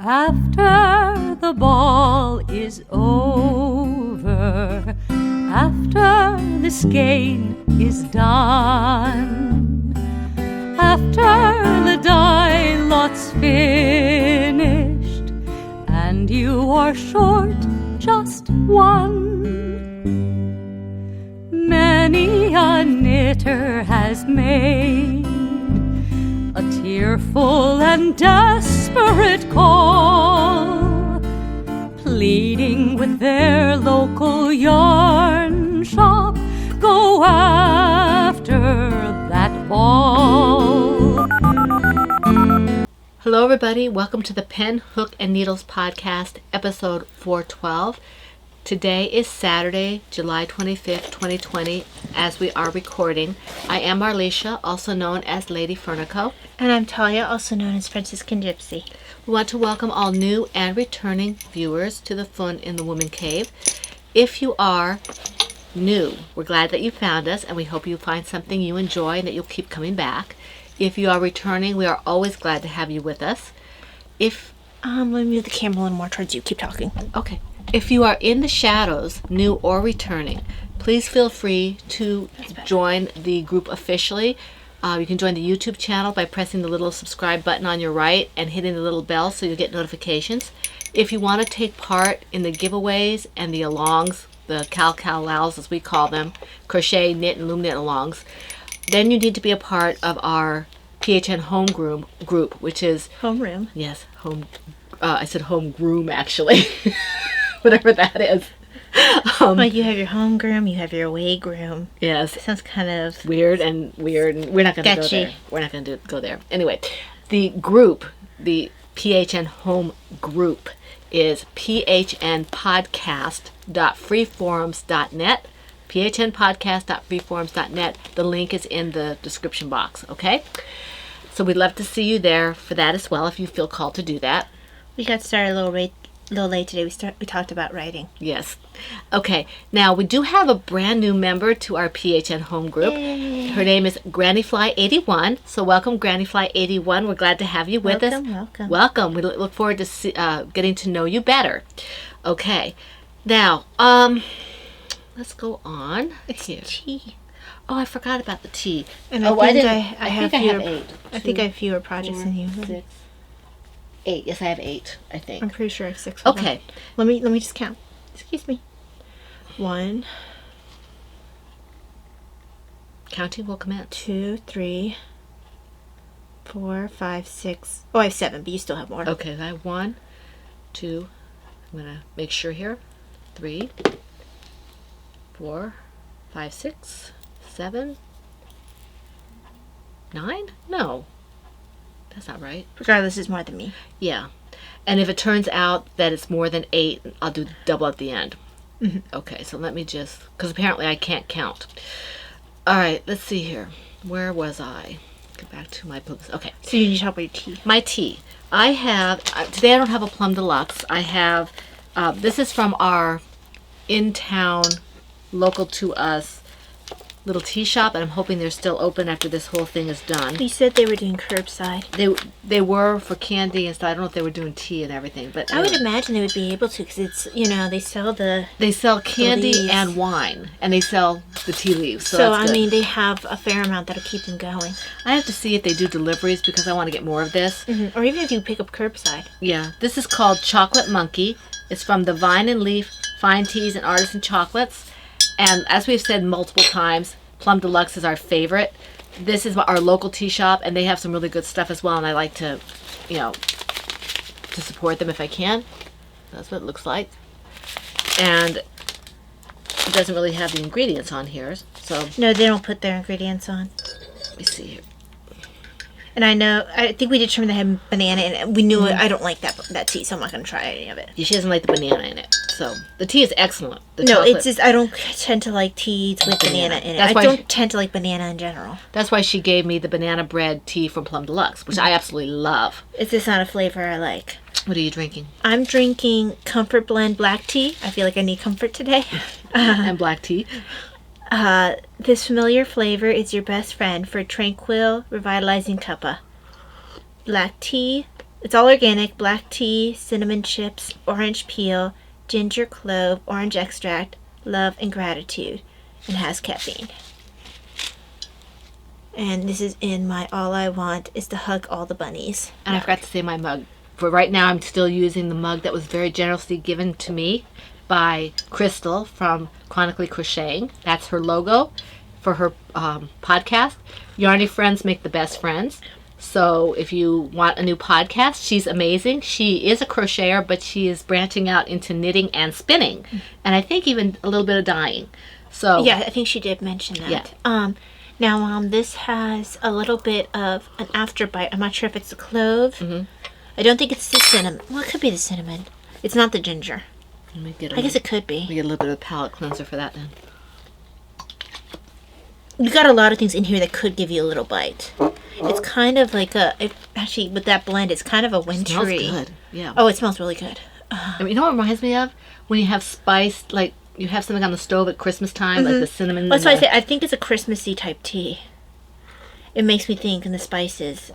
After the ball is over, after this game is done, after the die lot's finished, and you are short just one, many a knitter has made a tearful and desperate call, pleading with their local yarn shop, go after that ball. Hello everybody, welcome to the Pen, Hook, and Needles podcast, episode 412. Today is Saturday, July 25th, 2020, as we are recording. I am Marlisha, also known as Lady Fernico. And I'm Talia, also known as Franciscan Gypsy. We want to welcome all new and returning viewers to the Fun in the Woman Cave. If you are new, we're glad that you found us, and we hope you find something you enjoy and that you'll keep coming back. If you are returning, we are always glad to have you with us. Let me move the camera a little more towards you. Keep talking. Okay. If you are in the shadows, new or returning, please feel free to join the group officially. You can join the YouTube channel by pressing the little subscribe button on your right and hitting the little bell so you'll get notifications. If you want to take part in the giveaways and the alongs, the cal-cal-lows as we call them, crochet, knit, and loom knit alongs, then you need to be a part of our PHN home group, which is... Homeroom. Yes, I said home groom actually. Whatever that is. Like you have your home groom, you have your away groom. Yes. It sounds kind of weird, and we're not going to go there. We're not going to go there. Anyway, the group, the PHN home group, is phnpodcast.freeforums.net. phnpodcast.freeforums.net. The link is in the description box, okay? So we'd love to see you there for that as well if you feel called to do that. We got started a little late today. We talked about writing. Yes. Okay. Now, we do have a brand new member to our PHN home group. Yay. Her name is GrannyFly81. So welcome, GrannyFly81. We're glad to have you with us. Welcome. We look forward to getting to know you better. Okay. Now, let's go on. It's here. tea. Oh, I forgot about the tea. And I have 8. I think I have fewer projects than you. 6, 8. Yes, I have 8, I think. I'm pretty sure I have 6. Okay. Let me just count. Excuse me. 1. Counting will commence. 2, 3, 4, 5, 6. Oh, I have 7, but you still have more. Okay, I have 1, 2. I'm going to make sure here. 3, 4, 5, 6, 7, 9? No. That's not right. Regardless, it's more than me. Yeah. And if it turns out that it's more than 8, I'll do double at the end. Mm-hmm. Okay, so let me just... Because apparently I can't count. All right, let's see here. Where was I? Go back to my books. Okay. So you need to talk about your tea. My tea. I have... today I don't have a Plum Deluxe. I have... this is from our in-town, local to us, little tea shop, and I'm hoping they're still open after this whole thing is done. You said they were doing curbside. They were for candy and stuff. I don't know if they were doing tea and everything, but I would imagine they would be able to, because it's, they sell candy and wine, and they sell the tea leaves. So I mean, they have a fair amount that'll keep them going. I have to see if they do deliveries because I want to get more of this. Mm-hmm. Or even if you pick up curbside. Yeah, this is called Chocolate Monkey. It's from the Vine and Leaf Fine Teas and Artisan Chocolates. And as we've said multiple times, Plum Deluxe is our favorite. This is our local tea shop, and they have some really good stuff as well, and I like to, to support them if I can. That's what it looks like. And it doesn't really have the ingredients on here, so... No, they don't put their ingredients on. Let me see here. And I think we determined they had banana in it. We knew it. I don't like that tea, so I'm not going to try any of it. Yeah, she doesn't like the banana in it. So, the tea is excellent. It's just, I don't tend to like teas with banana in it. I don't tend to like banana in general. That's why she gave me the banana bread tea from Plum Deluxe, which I absolutely love. It's just not a flavor I like. What are you drinking? I'm drinking Comfort Blend black tea. I feel like I need comfort today. And black tea. This familiar flavor is your best friend for tranquil, revitalizing cuppa. Black tea, It's all organic, black tea, cinnamon chips, orange peel, ginger, clove, orange extract, love, and gratitude, and has caffeine. And this is in my All I Want is to Hug All the Bunnies. And I forgot to say my mug. For right now, I'm still using the mug that was very generously given to me by Crystal from Chronically Crocheting. That's her logo for her podcast. Yarny Friends Make the Best Friends. So if you want a new podcast, she's amazing. She is a crocheter, but she is branching out into knitting and spinning. And I think even a little bit of dyeing. So Yeah, I think she did mention that. Yeah. Now, this has a little bit of an afterbite. I'm not sure if it's the clove. Mm-hmm. I don't think it's the cinnamon. Well, it could be the cinnamon. It's not the ginger. Let me get I guess it could Let me be. get a little bit of palate cleanser for that then. You got a lot of things in here that could give you a little bite. It's kind of like actually, with that blend, it's kind of a wintry. Smells good. Yeah. Oh, it smells really good. I mean, you know what it reminds me of? When you have spice, like you have something on the stove at Christmas time, like the cinnamon. That's why I and say I think it's a Christmassy type tea. It makes me think, and the spices.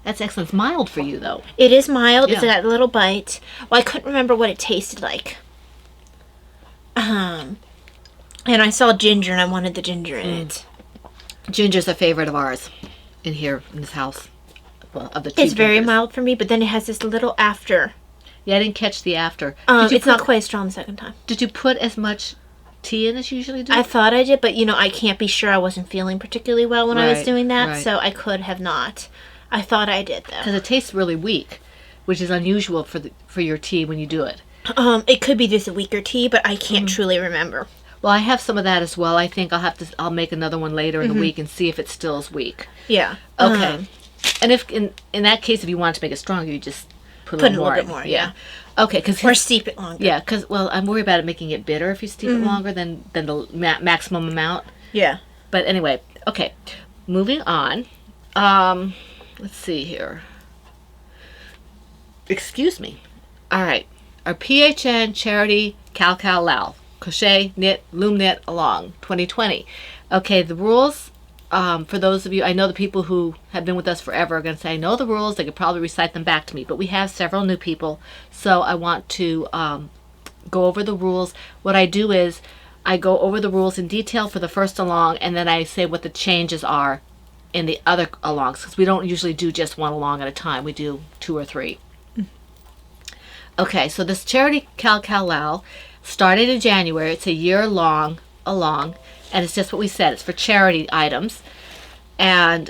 That's excellent. It's mild for you, though. It is mild. It's Yeah. got a little bite. Well, I couldn't remember what it tasted like. And I saw ginger, and I wanted the ginger in it. Ginger's a favorite of ours in here in this house. Well, of the two It's very gingers. mild for me, but then it has this little after. Yeah, I didn't catch the after. It's not quite as strong the second time. Did you put as much tea in as you usually do? I thought I did, but I can't be sure. I wasn't feeling particularly well when I was Right, doing that, right. so I could have not. I thought I did though. Because it tastes really weak, which is unusual for your tea when you do it. It could be just a weaker tea, but I can't truly remember. Well, I have some of that as well. I think I'll make another one later in the week and see if it still is weak. Yeah. Okay. And if in that case, if you want to make it stronger, you just put a Put little a more. little bit more, yeah. Okay, because Or steep it longer. yeah, because I'm worried about it making it bitter if you steep it longer than the maximum amount. Yeah. But anyway, okay, moving on. Let's see here. Excuse me. All right, our PHN charity Cal Lao crochet knit loom knit along 2020. Okay, the rules. For those of you, I know the people who have been with us forever are going to say, I know the rules. They could probably recite them back to me, but we have several new people, so I want to go over the rules. What I do is I go over the rules in detail for the first along, and then I say what the changes are in the other alongs, because we don't usually do just one along at a time. We do 2 or 3. Okay, so this charity Cal Lao started in January. It's a year-long along, and it's just what we said. It's for charity items, and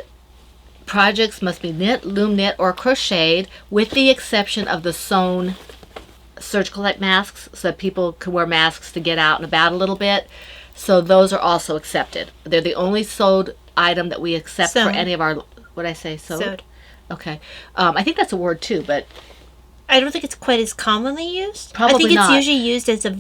projects must be knit, loom knit, or crocheted, with the exception of the sewn surgical like masks, so that people can wear masks to get out and about a little bit. So those are also accepted. They're the only sewed item that we accept for Sewn. any of our. What did I say? Sewed. Okay. I think that's a word too, but I don't think it's quite as commonly used. I Probably think it's not. usually used as a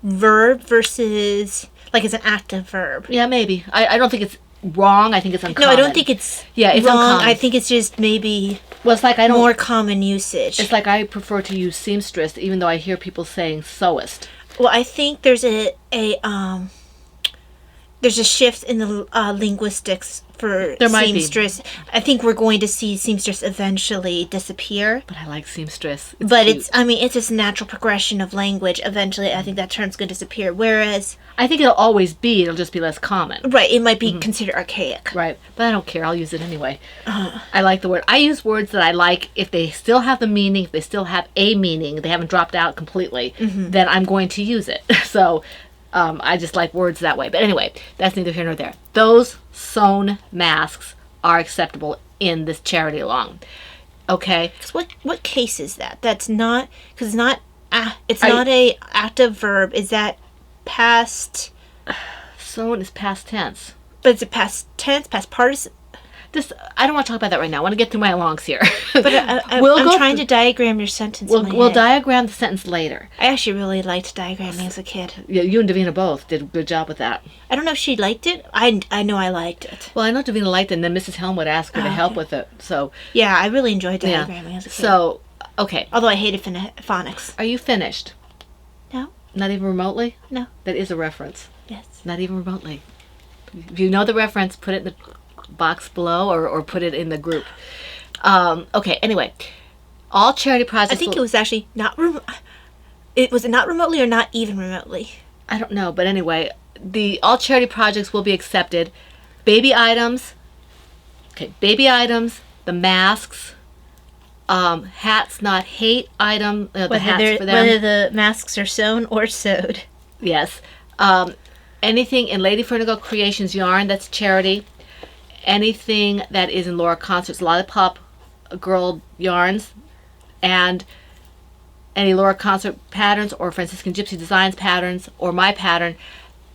verb versus like as an active verb. yeah, maybe. I don't think it's wrong. I think it's uncommon. No, I don't think it's it's wrong. uncommon. I think it's just maybe Well, it's like I don't. more common usage. It's like I prefer to use seamstress, even though I hear people saying sewist. Well, I think there's a shift in the linguistics for There might be. seamstress. I think we're going to see seamstress eventually disappear. But I like seamstress. But cute. it's just a natural progression of language. Eventually, I think that term's going to disappear. Whereas, I think it'll always be. It'll just be less common. right, it might be considered archaic. Right. But I don't care. I'll use it anyway. I like the word. I use words that I like if they still have the meaning, if they still have a meaning, they haven't dropped out completely, then I'm going to use it. So I just like words that way. But anyway, that's neither here nor there. Those sewn masks are acceptable in this charity along. Okay. So what case is that? That's not, because it's not, it's Are not a active verb. Is that past, Sewn is past tense. but is it past tense, past participle? I don't want to talk about that right now. I want to get through my alongs here. But We'll I'm go trying through- to diagram your sentence in my We'll head. diagram the sentence later. I actually really liked diagramming as a kid. Yeah, you and Davina both did a good job with that. I don't know if she liked it. I know I liked it. Well, I know Davina liked it, and then Mrs. Helm asked her to help with it. So, Yeah, I really enjoyed yeah. diagramming as a kid. So, okay. Although I hated phonics. Are you finished? No, Not even remotely? no, That is a reference. yes. Not even remotely. If you know the reference, put it in the box below or put it in the group. Okay, anyway. All charity projects... I think it was actually not... was it not remotely or not even remotely? I don't know, but anyway, all charity projects will be accepted. Baby items, the masks, hats not hate item, the hats for them. Whether the masks are sewn or sewed. Yes. Anything in Lady Fernigo Creations yarn, that's charity. Anything that is in Laura Concert's Lollipop Girl yarns, and any Laura Concert patterns or Franciscan Gypsy Designs patterns or my pattern,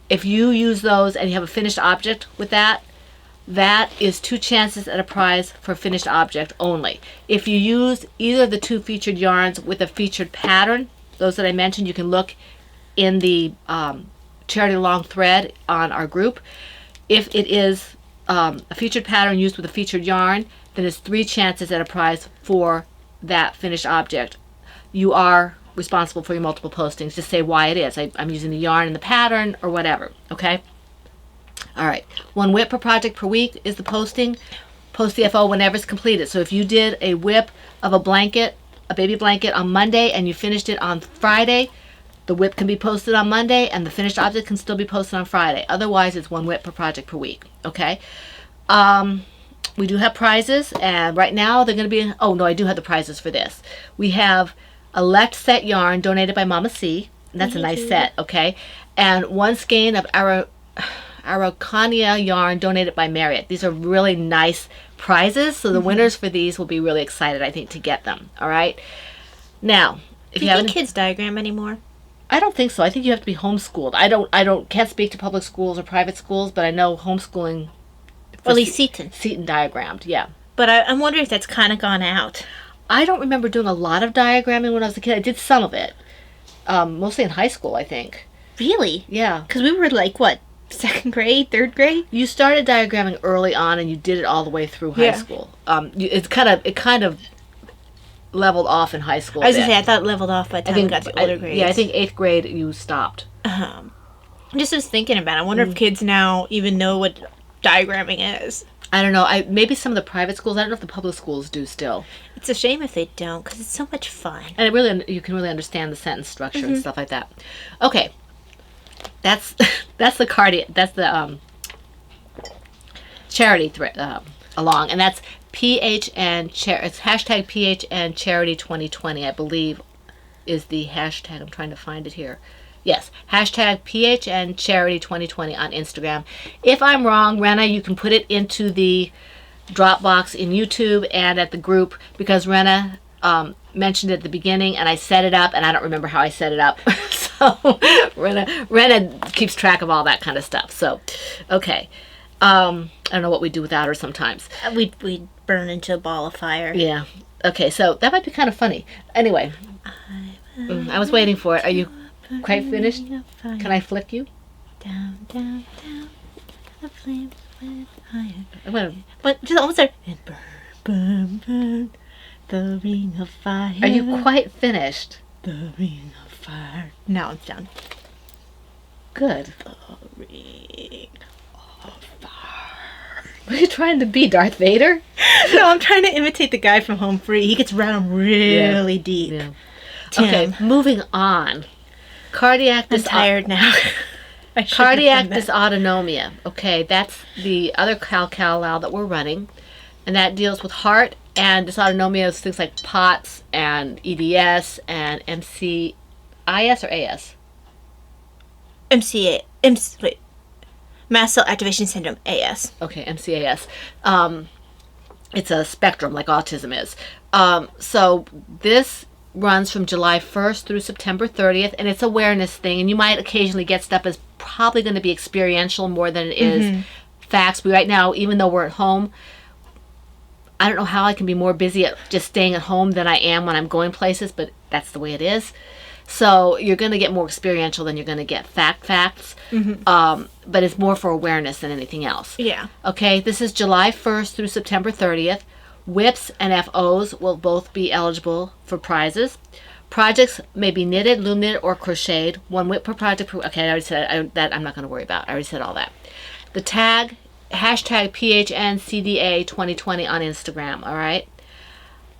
if you use those and you have a finished object with that, that is 2 chances at a prize for finished object only. If you use either of the 2 featured yarns with a featured pattern, those that I mentioned, you can look in the charity long thread on our group. If it is a featured pattern used with a featured yarn, then it's 3 chances at a prize for that finished object. You are responsible for your multiple postings. Just say why it is. I'm using the yarn and the pattern or whatever. Okay? All right. 1 whip per project per week is the posting. Post the FO whenever it's completed. So if you did a whip of a blanket, a baby blanket on Monday, and you finished it on Friday, the whip can be posted on Monday and the finished object can still be posted on Friday. Otherwise, it's 1 whip per project per week. Okay? We do have prizes, and right now they're going to be... Oh, no, I do have the prizes for this. We have a Lect set yarn donated by Mama C. That's a nice set, okay? And 1 skein of Araucania yarn donated by Marriott. These are really nice prizes, so the winners for these will be really excited, I think, to get them, all right? Now, if do you think kids diagram anymore? I don't think so. I think you have to be homeschooled. Can't speak to public schools or private schools, but I know homeschooling... Well, at least Seton diagrammed, yeah. But I'm wondering if that's kind of gone out. I don't remember doing a lot of diagramming when I was a kid. I did some of it. Mostly in high school, I think. Really? Yeah. Because we were like, what, 2nd grade, 3rd grade? You started diagramming early on and you did it all the way through high school. It kind of leveled off in high school. I was going to say, I thought it leveled off by the time we got to older grades. Yeah, I think 8th grade you stopped. Just was thinking about it. I wonder if kids now even know what diagramming is. I don't know. Maybe some of the private schools. I don't know if the public schools do still. It's a shame if they don't, because it's so much fun. And you can really understand the sentence structure and stuff like that. Okay, that's the charity thread along, and that's PHN. It's hashtag PHN Charity 2020. I believe is the hashtag. I'm trying to find it here. Yes, hashtag PHN Charity 2020 on Instagram. If I'm wrong, Rena, you can put it into the Dropbox in YouTube and at the group, because Rena mentioned it at the beginning and I set it up and I don't remember how I set it up. So Rena keeps track of all that kind of stuff. So, okay. I don't know what we do without her sometimes. We'd burn into a ball of fire. Yeah. Okay, so that might be kind of funny. Anyway, I was waiting for it. Are you quite finished? Can I flick you? Down, down, down. The flames went higher. I'm gonna... But just almost there. And burn, burn, burn. The ring of fire. Are you quite finished? The ring of fire. Now it's done. Good. The ring of fire. What are you trying to be, Darth Vader? No, I'm trying to imitate the guy from Home Free. He gets around really deep. Yeah. Tim. Okay, moving on. Cardiac I'm tired now. Cardiac dysautonomia. Okay, that's the other cal that we're running, and that deals with heart and dysautonomia is things like POTS and EDS and MCIS or AS. Mast cell activation syndrome, AS. Okay, MCAS. It's a spectrum like autism is. So this runs from July 1st through September 30th, and it's awareness thing, and you might occasionally get stuff that's probably going to be experiential more than it is facts. But right now, even though we're at home, I don't know how I can be more busy at just staying at home than I am when I'm going places, but that's the way it is. So you're going to get more experiential than you're going to get facts, but it's more for awareness than anything else. Yeah. Okay, this is July 1st through September 30th. WIPs and FOs will both be eligible for prizes. Projects may be knitted, loom knitted, or crocheted. 1 WIP per project. Okay, I already said that. I'm not going to worry about. I already said all that. The tag, hashtag PHNCDA 2020 on Instagram, all right?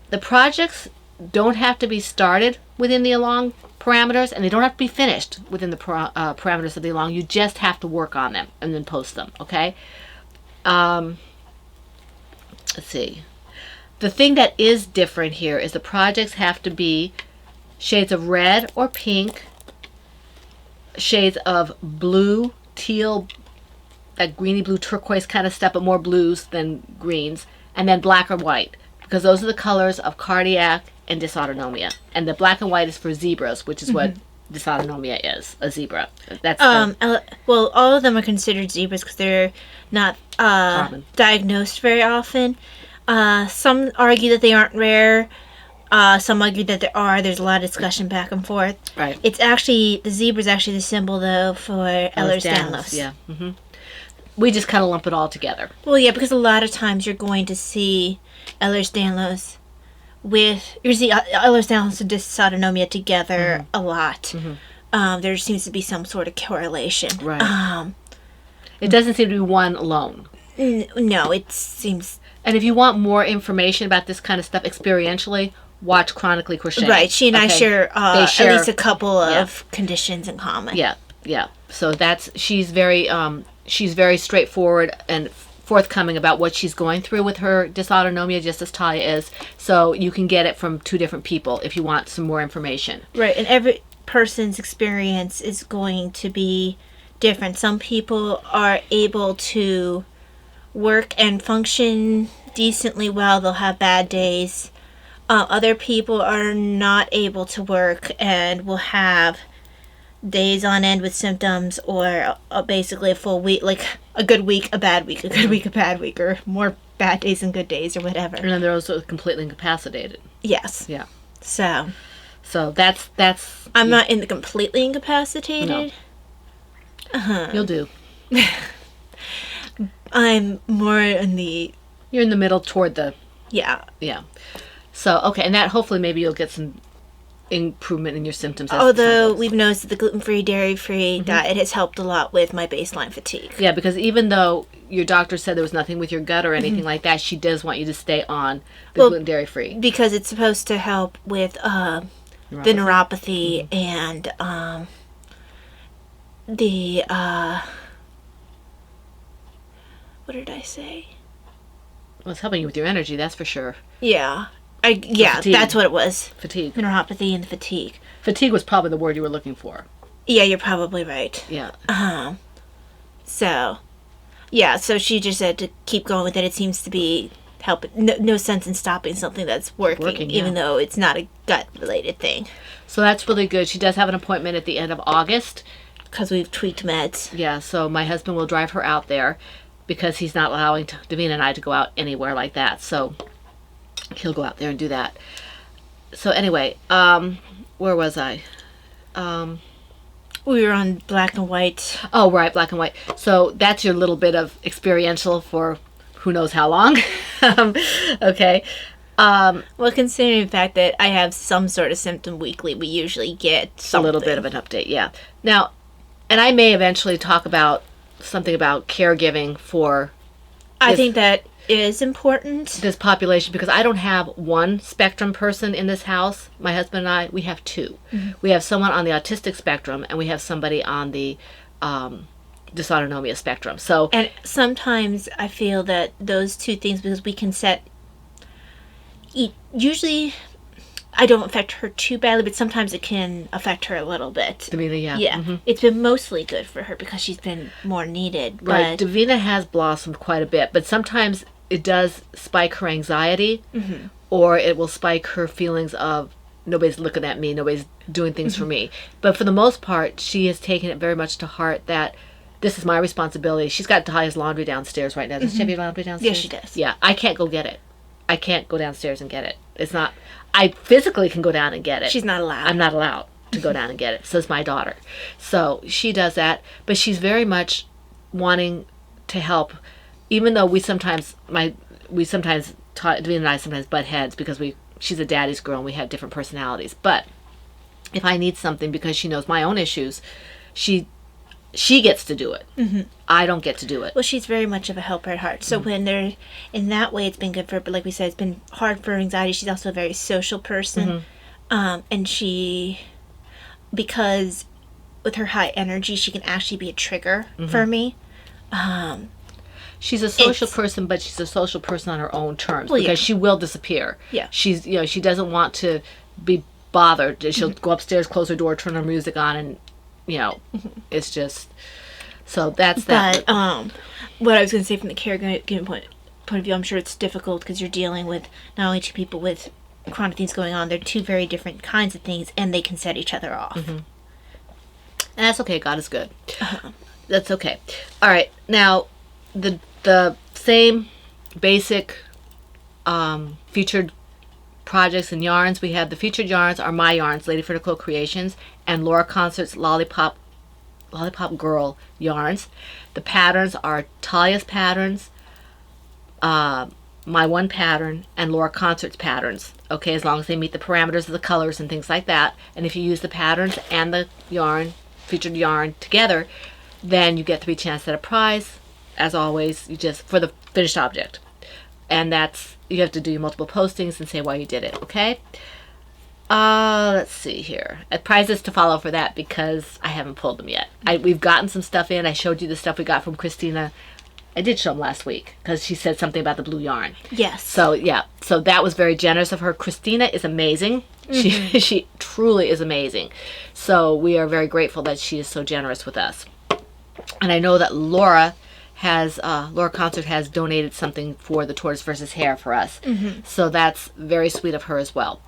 the projects don't have to be started within the along parameters, and they don't have to be finished within the parameters of the along. You just have to work on them and then post them, okay? Let's see. The thing that is different here is the projects have to be shades of red or pink, shades of blue, teal, that greeny blue turquoise kind of stuff, but more blues than greens, and then black or white, because those are the colors of cardiac and dysautonomia. And the black and white is for zebras, which is what dysautonomia is, a zebra. That's well, all of them are considered zebras because they're not diagnosed very often. Some argue that they aren't rare. Some argue that there are. There's a lot of discussion back and forth. Right. It's actually, the zebra is actually the symbol, though, for Ehlers-Danlos. Yeah. We just kind of lump it all together. Well, yeah, because a lot of times you're going to see Ehlers-Danlos Ehlers-Danlos and dysautonomia together a lot. There seems to be some sort of correlation. Right. It doesn't seem to be one alone. No, it seems... And if you want more information about this kind of stuff experientially, watch Chronically Crocheting. Right, she and I share, at least a couple of Yeah. conditions in common. Yeah. So she's very straightforward and forthcoming about what she's going through with her dysautonomia, just as Talia is. So you can get it from two different people if you want some more information. Right, and every person's experience is going to be different. Some people are able to work and function decently well. They'll have bad days. Other people are not able to work and will have days on end with symptoms, or basically a full week, like a good week, a bad week, a good week, a bad week, or more bad days than good days, or whatever. And then they're also completely incapacitated. Yes. Yeah. So that's I'm not in the completely incapacitated. No. You'll do. I'm more in the... You're in the middle toward the... Yeah. So, okay, and that hopefully maybe you'll get some improvement in your symptoms. Although we've noticed that the gluten-free, dairy-free diet has helped a lot with my baseline fatigue. Yeah, because even though your doctor said there was nothing with your gut or anything like that, she does want you to stay on the gluten, dairy-free. Because it's supposed to help with the neuropathy and the... what did I say? Well, it's helping you with your energy, that's for sure. Yeah. That's what it was. Fatigue. Neuropathy and fatigue. Fatigue was probably the word you were looking for. Yeah, you're probably right. Yeah. So she just said to keep going with it. It seems to be helping. No sense in stopping something that's working even though it's not a gut-related thing. So that's really good. She does have an appointment at the end of August. Because we've tweaked meds. Yeah, so my husband will drive her out there because he's not allowing Davina and I to go out anywhere like that. So he'll go out there and do that. So anyway, where was I? We were on black and white. Oh, right, black and white. So that's your little bit of experiential for who knows how long. Okay. Well, considering the fact that I have some sort of symptom weekly, we usually get something. A little bit of an update, yeah. Now, and I may eventually talk about something about caregiving for I think that is important. This population, because I don't have one spectrum person in this house. My husband and I, we have two. We have someone on the autistic spectrum, and we have somebody on the dysautonomia spectrum. So, and sometimes I feel that those two things, because we can usually I don't affect her too badly, but sometimes it can affect her a little bit. Davina, yeah. Yeah. It's been mostly good for her because she's been more needed. Right. But Davina has blossomed quite a bit, but sometimes it does spike her anxiety, or it will spike her feelings of nobody's looking at me, nobody's doing things for me. But for the most part, she has taken it very much to heart that this is my responsibility. She's got Talia's laundry downstairs right now. Does she have your laundry downstairs? Yes, she does. Yeah, I can't go get it. I can't go downstairs and get it. It's not... I physically can go down and get it. She's not allowed. I'm not allowed to go down and get it. So is my daughter. So she does that, but she's very much wanting to help, even though Davina and I sometimes butt heads because she's a daddy's girl and we have different personalities. But if I need something because she knows my own issues, she she gets to do it. Mm-hmm. I don't get to do it. Well, she's very much of a helper at heart. So when they're in that way, it's been good for her. But like we said, it's been hard for her anxiety. She's also a very social person. And she, because with her high energy, she can actually be a trigger for me. She's a social person, but she's a social person on her own terms, Well, because yeah. she will disappear. Yeah. She's, she doesn't want to be bothered. She'll go upstairs, close her door, turn her music on, and, it's just, so that's that. But what I was going to say from the caregiving point of view, I'm sure it's difficult because you're dealing with not only two people with chronic things going on, they're two very different kinds of things, and they can set each other off. And that's okay. God is good. That's okay. All right. Now, the same basic featured projects and yarns. We have the featured yarns are my yarns, Lady Vertical Creations, and Laura Concert's Lollipop Girl yarns. The patterns are Talia's patterns, my one pattern, and Laura Concert's patterns. Okay, as long as they meet the parameters of the colors and things like that. And if you use the patterns and the yarn, featured yarn together, then you get 3 chances at a prize. As always, you just for the finished object. And that's, you have to do your multiple postings and say why you did it, okay? Let's see here. Prizes to follow for that because I haven't pulled them yet. We've gotten some stuff in. I showed you the stuff we got from Christina. I did show them last week because she said something about the blue yarn. Yes. So, yeah. So that was very generous of her. Christina is amazing. She truly is amazing. So we are very grateful that she is so generous with us. And I know that Laura Concert has donated something for the Tortoise versus Hare for us. So that's very sweet of her as well.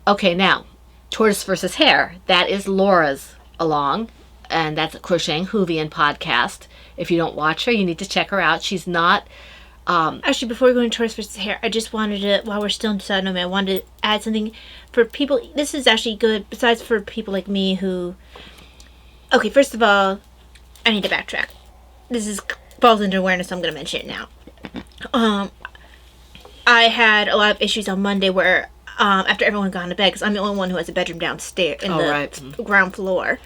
Okay, now, Tortoise versus Hare. That is Laura's along, and that's a Crocheting Hoovian podcast. If you don't watch her, you need to check her out. She's not... Actually, before we go into Tortoise versus Hare, I just wanted to, while we're still in Dysautonomia, I wanted to add something for people. This is actually good, besides for people like me who... Okay, first of all, I need to backtrack. This falls under awareness, so I'm going to mention it now. I had a lot of issues on Monday where, after everyone got to bed, because I'm the only one who has a bedroom downstairs in the ground floor,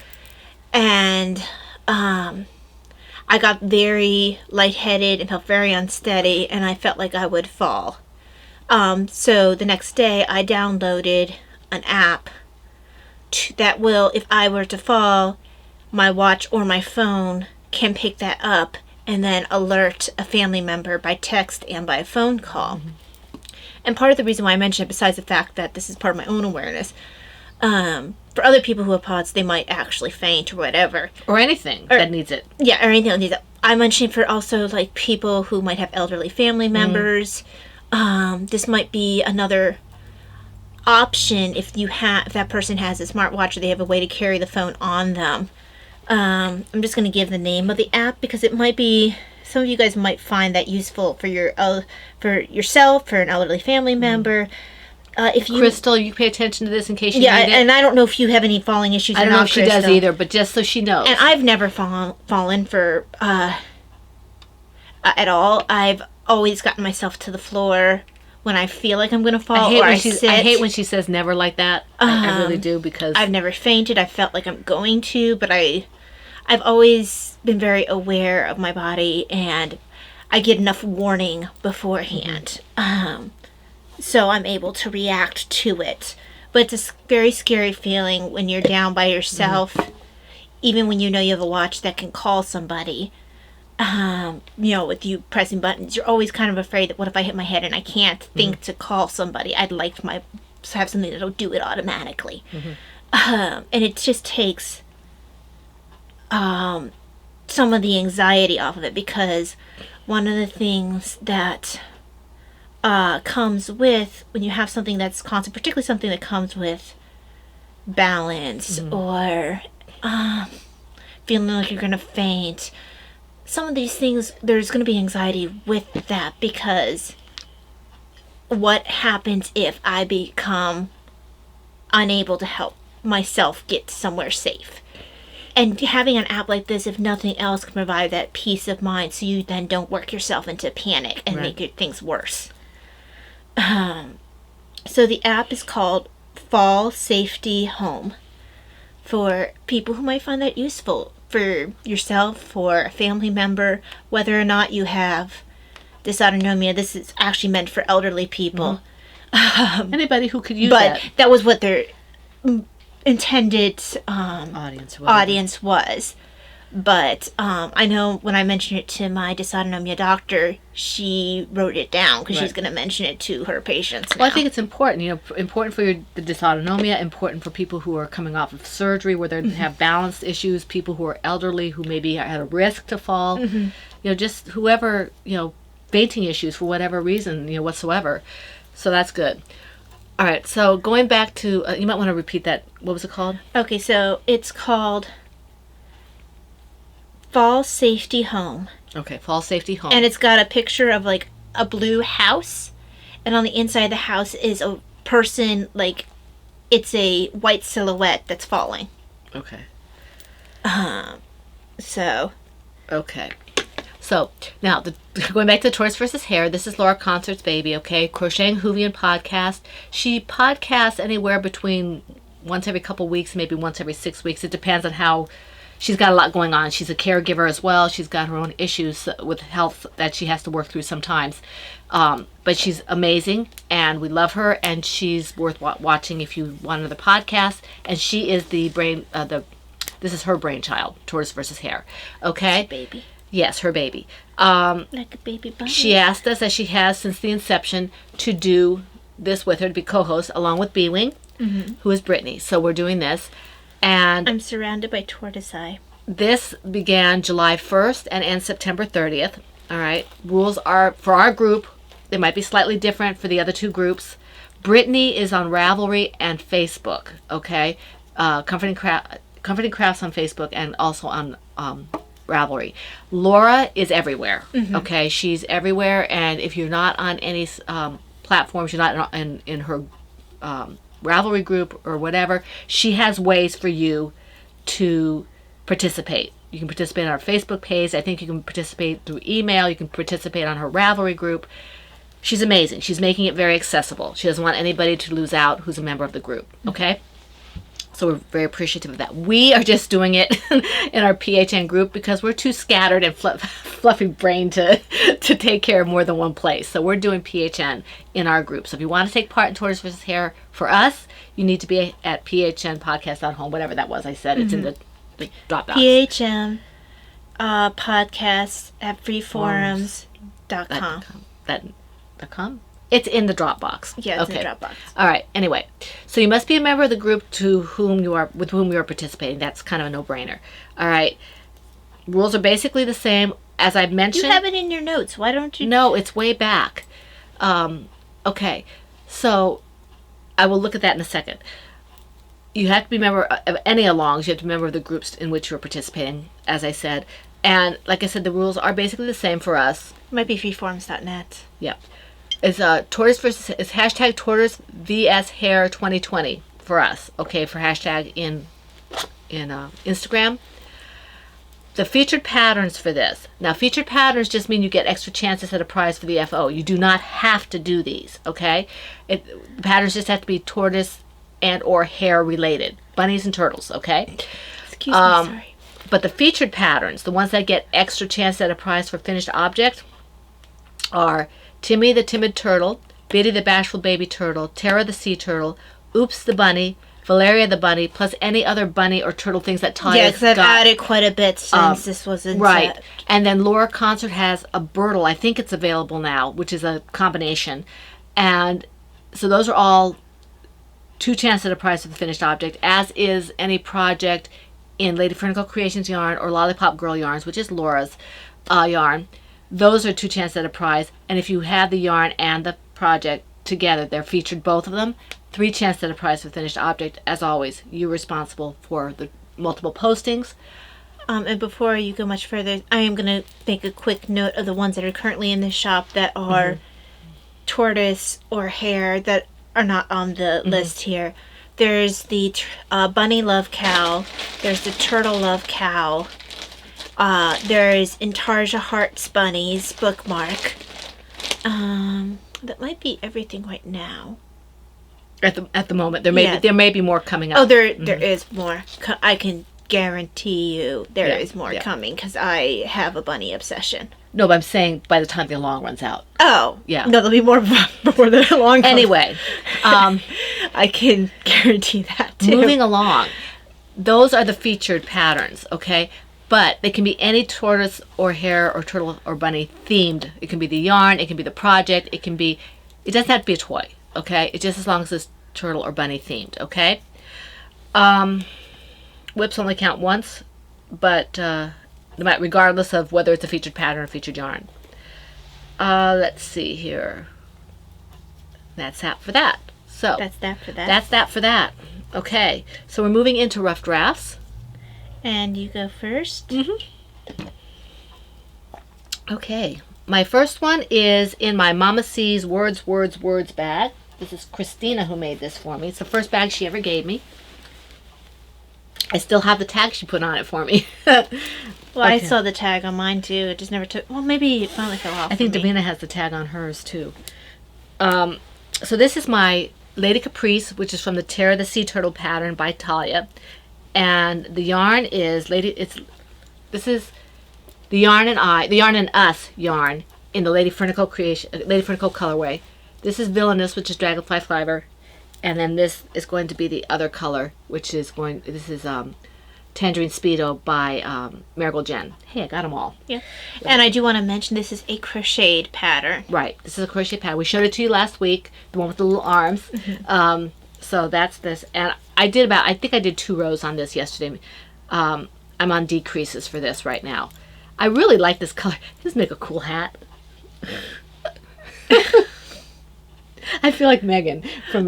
and I got very lightheaded and felt very unsteady, and I felt like I would fall. So the next day, I downloaded an app that will, if I were to fall, my watch or my phone can pick that up and then alert a family member by text and by a phone call. And part of the reason why I mention it, besides the fact that this is part of my own awareness, for other people who have POTS, they might actually faint or whatever. Or anything that needs it. Yeah, or anything that needs it. I mentioned for also like people who might have elderly family members. This might be another option if that person has a smartwatch or they have a way to carry the phone on them. I'm just going to give the name of the app because it might be, some of you guys might find that useful for yourself, for an elderly family member. If you, Crystal, you pay attention to this in case you need it. And I don't know if you have any falling issues. I don't know if she does either, but just so she knows. And I've never fallen for at all. I've always gotten myself to the floor when I feel like I'm going to fall, I hate when she says never like that. I really do, because I've never fainted. I felt like I'm going to, but I've always been very aware of my body, and I get enough warning beforehand. So I'm able to react to it. But it's a very scary feeling when you're down by yourself, even when you know you have a watch that can call somebody. With you pressing buttons, you're always kind of afraid that what if I hit my head and I can't think to call somebody? I'd like to have something that'll do it automatically. And it just takes some of the anxiety off of it, because one of the things that comes with when you have something that's constant, particularly something that comes with balance or feeling like you're going to faint, some of these things, there's going to be anxiety with that, because what happens if I become unable to help myself get somewhere safe? And having an app like this, if nothing else, can provide that peace of mind so you then don't work yourself into panic and make things worse. So the app is called Fall Safety Home for people who might find that useful. for yourself, for a family member, whether or not you have dysautonomia. This is actually meant for elderly people. Anybody who could use But that. that was what their intended Audience was. But I know when I mentioned it to my dysautonomia doctor, she wrote it down because she's Right. going to mention it to her patients now. Well, I think it's important, important for the dysautonomia, important for people who are coming off of surgery where they have balance issues, people who are elderly who maybe are at a risk to fall, just whoever, fainting issues for whatever reason, whatsoever. So that's good. All right, so going back to, you might want to repeat that. What was it called? Okay, so it's called Fall Safety Home. Okay, Fall Safety Home. And it's got a picture of like a blue house, and on the inside of the house is a person, like it's a white silhouette that's falling. Okay. So Okay. So, now, going back to Tortoise versus Hare, this is Laura Concert's baby, okay? Crocheting Hoovian podcast. She podcasts anywhere between once every couple weeks, maybe once every 6 weeks. It depends on how... She's got a lot going on. She's a caregiver as well. She's got her own issues with health that she has to work through sometimes. But she's amazing, and we love her, and she's worth watching if you want another podcast. And she is the this is her brainchild, Tortoise versus Hare. Okay? baby. Yes, her baby. Like a baby bunny. She asked us, as she has since the inception, to do this with her, to be co-host, along with B-Wing, who is Brittany. So we're doing this. And I'm surrounded by tortoiseye. this began July 1st and ends September 30th. All right. Rules are, for our group, they might be slightly different for the other two groups. Brittany is on Ravelry and Facebook, okay? Comforting Crafts on Facebook and also on Ravelry. Laura is everywhere, okay? She's everywhere, and if you're not on any platforms, you're not in her Ravelry group or whatever, she has ways for you to participate. You can participate on our Facebook page. I think you can participate through email. You can participate on her Ravelry group. She's amazing. She's making it very accessible. She doesn't want anybody to lose out who's a member of the group, okay? So we're very appreciative of that. We are just doing it in our PHN group because we're too scattered and fluffy brain to take care of more than one place. So we're doing PHN in our group. So if you want to take part in Tortoise vs. Hare for us, you need to be at phnpodcast.home, whatever that was I said. It's in the Dropbox. PHM podcast at freeforums.com. .com? It's in the Dropbox. Yeah, it's in the Dropbox. All right. Anyway, so you must be a member of the group with whom you are participating. That's kind of a no-brainer. All right. Rules are basically the same as I mentioned. You have it in your notes. Why don't you? No, it's way back. Okay. So I will look at that in a second. You have to be a member of any alongs. You have to be a member of the groups in which you're participating, as I said. And like I said, the rules are basically the same for us. Might be freeforums.net. Yeah. It's Tortoise versus, it's hashtag Tortoise vs Hare 2020 for us. Okay, for hashtag in Instagram. The featured patterns for this. Now, featured patterns just mean you get extra chances at a prize for the FO. You do not have to do these, okay? The patterns just have to be tortoise and or hare related. Bunnies and turtles, okay? Excuse me, sorry. But the featured patterns, the ones that get extra chance at a prize for finished object, are Timmy the Timid Turtle, Biddy the Bashful Baby Turtle, Tara the Sea Turtle, Oops the Bunny, Valeria the Bunny, plus any other bunny or turtle things that Talia's Yeah, because I've added quite a bit since this was in right. set. And then Laura Concert has a Birdle. I think it's available now, which is a combination. And so those are all 2 chances at a prize for the finished object, as is any project in Lady Fernicle Creations yarn or Lollipop Girl yarns, which is Laura's yarn. Those are 2 chances at a prize. And if you have the yarn and the project together, they're featured, both of them, 3 chances at a prize for finished object. As always, you're responsible for the multiple postings. And before you go much further, I am going to make a quick note of the ones that are currently in the shop that are tortoise or hare that are not on the list here. There's the bunny love cow. There's the turtle love cow. There's Intarsia Hearts Bunnies bookmark. That might be everything right now. At the moment, there may be more coming up. Oh, there is more. I can guarantee you there Yeah, is more yeah. coming because I have a bunny obsession. No, but I'm saying by the time the long runs out. Oh. Yeah. No, there'll be more before the long comes. Anyway, I can guarantee that too. moving along, those are the featured patterns, okay? But they can be any tortoise or hare or turtle or bunny themed. It can be the yarn, it can be the project, it doesn't have to be a toy, okay? It's just as long as it's turtle or bunny themed, okay? Whips only count once, but regardless of whether it's a featured pattern or featured yarn. Let's see here. That's that for that. So That's that for that. that's that for that. Okay, so we're moving into rough drafts. And you go first. Okay, my first one is in my Mama C's Words bag. This is Christina who made this for me. It's the first bag she ever gave me. I still have the tag she put on it for me. Well, I Okay. saw the tag on mine too. It just never took. Well, maybe it finally fell off. I think for me. Davina has the tag on hers too. So this is my Lady Caprice, which is from the Terra the Sea Turtle pattern by Talia, and the yarn is this is the Yarn and Us yarn in the Lady Fernicle colorway. This is Villainous, which is Dragonfly Fiber, and then this is going to be the other color, which is Tangerine Speedo by Marigold Jen. Hey, I got them all. Yeah. And I do want to mention this is a crocheted pattern. Right. This is a crochet pad. We showed it to you last week, the one with the little arms. So that's this. And I think I did 2 rows on this yesterday. I'm on decreases for this right now. I really like this color. This make a cool hat. I feel like Megan from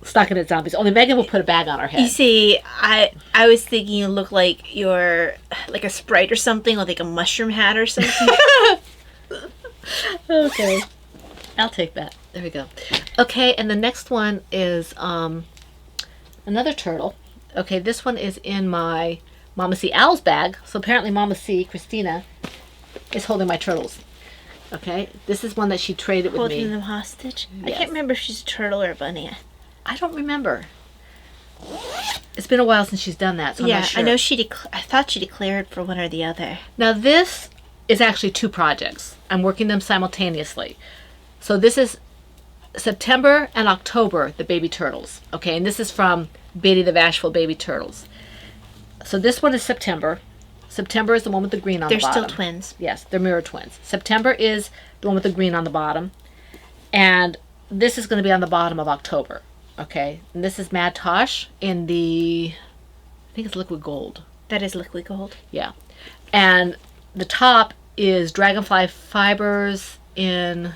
Stockinette Zombies. Only Megan will put a bag on her head. You see, I was thinking you look like you're like a sprite or something, or like a mushroom hat or something. Okay. I'll take that. There we go. Okay, and the next one is another turtle. Okay, this one is in my Mama C Owls bag. So apparently Mama C, Christina, is holding my turtles. Okay, this is one that she traded with Holding me. them hostage. I Yes. can't remember if she's a turtle or a bunny. I don't remember. It's been a while since she's done that, so I'm Yeah, not sure. I know I thought she declared for one or the other. Now this is actually 2 projects. I'm working them simultaneously. So this is September and October, the baby turtles. Okay, and this is from Betty the Bashful Baby Turtles. So this one is September. September is the one with the green on They're the bottom. still twins. Yes, they're mirror twins. September is the one with the green on the bottom. And this is going to be on the bottom of October. Okay, and this is Mad Tosh in the, I think it's liquid gold. That is liquid gold. Yeah. And the top is Dragonfly Fibers in,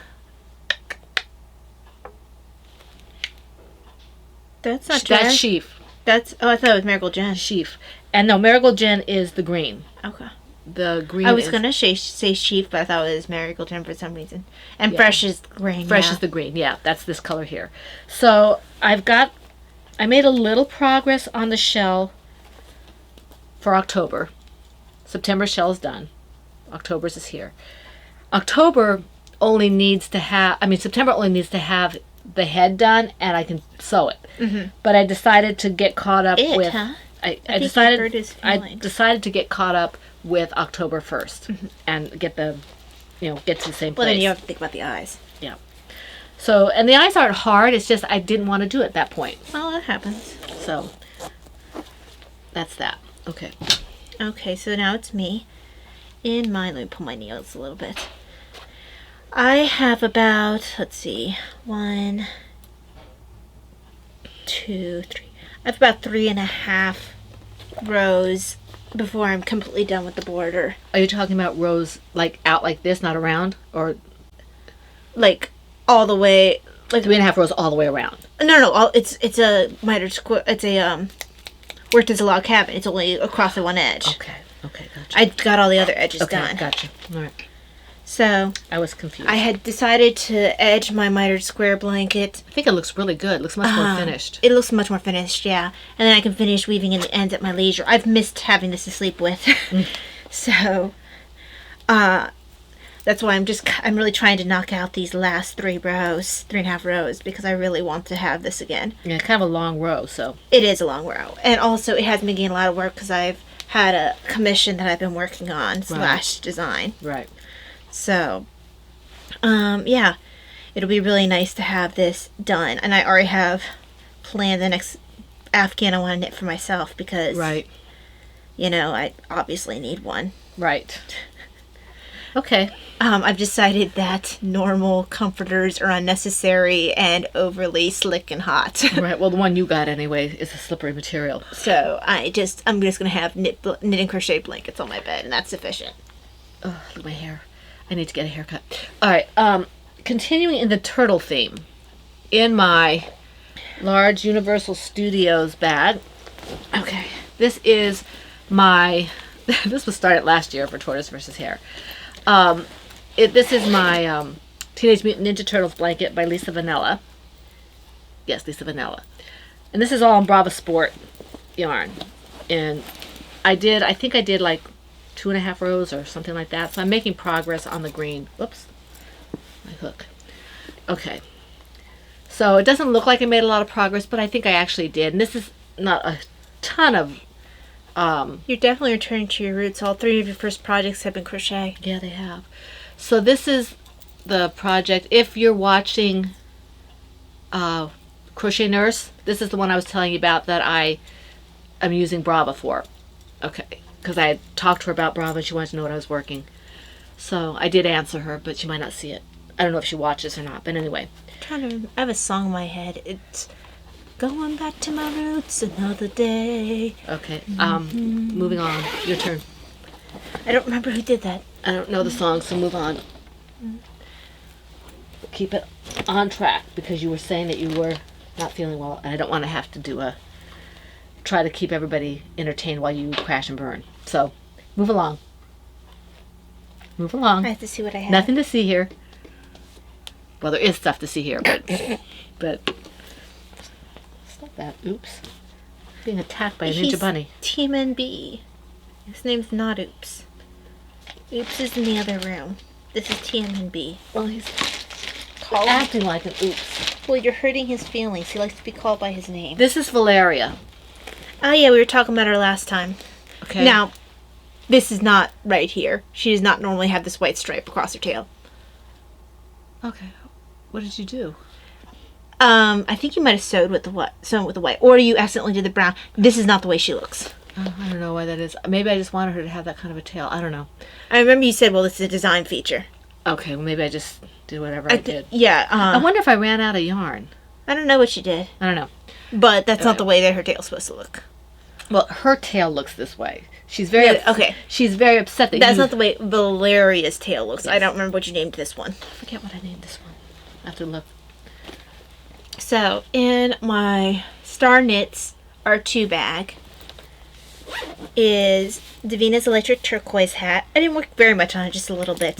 That's not that's sheaf. That's I thought it was Marigold Jen. Sheaf. And no, Marigold Jen is the green. Okay. The green I was is, gonna say sheaf, but I thought it was Marigold Jen for some reason. And Yeah. fresh is green. fresh yeah. is the green. Yeah, that's this color here. So I made a little progress on the shell for October. September shell is done. October's is here. September only needs to have the head done, and I can sew it. Mm-hmm. But I decided to get caught up with. Huh? I think decided I heard his I feelings. decided to get caught up with October 1st and get to the same place. Well, then you have to think about the eyes. Yeah. So, and the eyes aren't hard. It's just I didn't want to do it at that point. Well, that happens. So that's that. Okay. Okay, so now it's me. Let me pull my nails a little bit. I have about, let's see, 1, 2, 3. I have about 3.5 rows before I'm completely done with the border. Are you talking about rows like out like this, not around, or Like all the way, like 3.5 rows all the way around? no. It's a mitered square. It's a worked as a log cabin. It's only across the one edge. Okay. Okay. Gotcha. I got all the other edges Okay. done. Gotcha. All right. So I was confused. I had decided to edge my mitered square blanket. I think it looks really good. It looks much more finished. It looks much more finished, yeah. And then I can finish weaving in the ends at my leisure. I've missed having this to sleep with. So, That's why I'm really trying to knock out these last 3.5 rows, because I really want to have this again. Yeah, kind of a long row, so. It is a long row. And also it has been getting a lot of work because I've had a commission that I've been working on / design. Right. So, yeah, it'll be really nice to have this done. And I already have planned the next Afghan I want to knit for myself because, Right. you know, I obviously need one. Right. Okay. I've decided that normal comforters are unnecessary and overly slick and hot. Right. Well, the one you got anyway is a slippery material. So I'm just going to have knit and crochet blankets on my bed, and that's sufficient. Oh, look at my hair. I need to get a haircut. All right. Continuing in the turtle theme, in my large Universal Studios bag. Okay. This is my. This was started last year for Tortoise versus Hare. This is my Teenage Mutant Ninja Turtles blanket by Lisa Vanilla. Yes, Lisa Vanilla. And this is all in Brava Sport yarn. And I think I did like 2.5 rows or something like that. So I'm making progress on the green. Whoops. My hook. Okay. So it doesn't look like I made a lot of progress, but I think I actually did. And this is not a ton of... You're definitely returning to your roots. All 3 of your first projects have been crochet. Yeah, they have. So this is the project. If you're watching Crochet Nurse, this is the one I was telling you about that I am using Brava for. Okay, because I had talked to her about Brava and she wanted to know what I was working. So I did answer her, but she might not see it. I don't know if she watches or not, but anyway. I have a song in my head. It's going back to my roots another day. Okay, moving on. Your turn. I don't remember who did that. I don't know the song, so move on. Keep it on track because you were saying that you were not feeling well, and I don't want to have to try to keep everybody entertained while you crash and burn. So, move along. Move along. I have to see what I have. Nothing to see here. Well, there is stuff to see here, but stop that. Oops. Being attacked by a ninja bunny. Team NB. His name's not Oops. Oops is in the other room. This is TMNB. Well, he's acting like an oops. Well, you're hurting his feelings. He likes to be called by his name. This is Valeria. Oh, yeah, we were talking about her last time. Okay. Now, this is not right here. She does not normally have this white stripe across her tail. Okay. What did you do? I think you might have sewn with the white, or you accidentally did the brown. This is not the way she looks. I don't know why that is. Maybe I just wanted her to have that kind of a tail. I don't know. I remember you said, well, this is a design feature. Okay, well, maybe I just did whatever I did. Yeah. I wonder if I ran out of yarn. I don't know what she did. I don't know. But that's not the way that her tail's supposed to look. Well, her tail looks this way. She's very okay. She's very upset that that's not the way Valeria's tail looks. Yes. I don't remember what you named this one. I forget what I named this one. I have to look. So, in my Star Knits R2 bag is Davina's Electric Turquoise hat. I didn't work very much on it, just a little bit.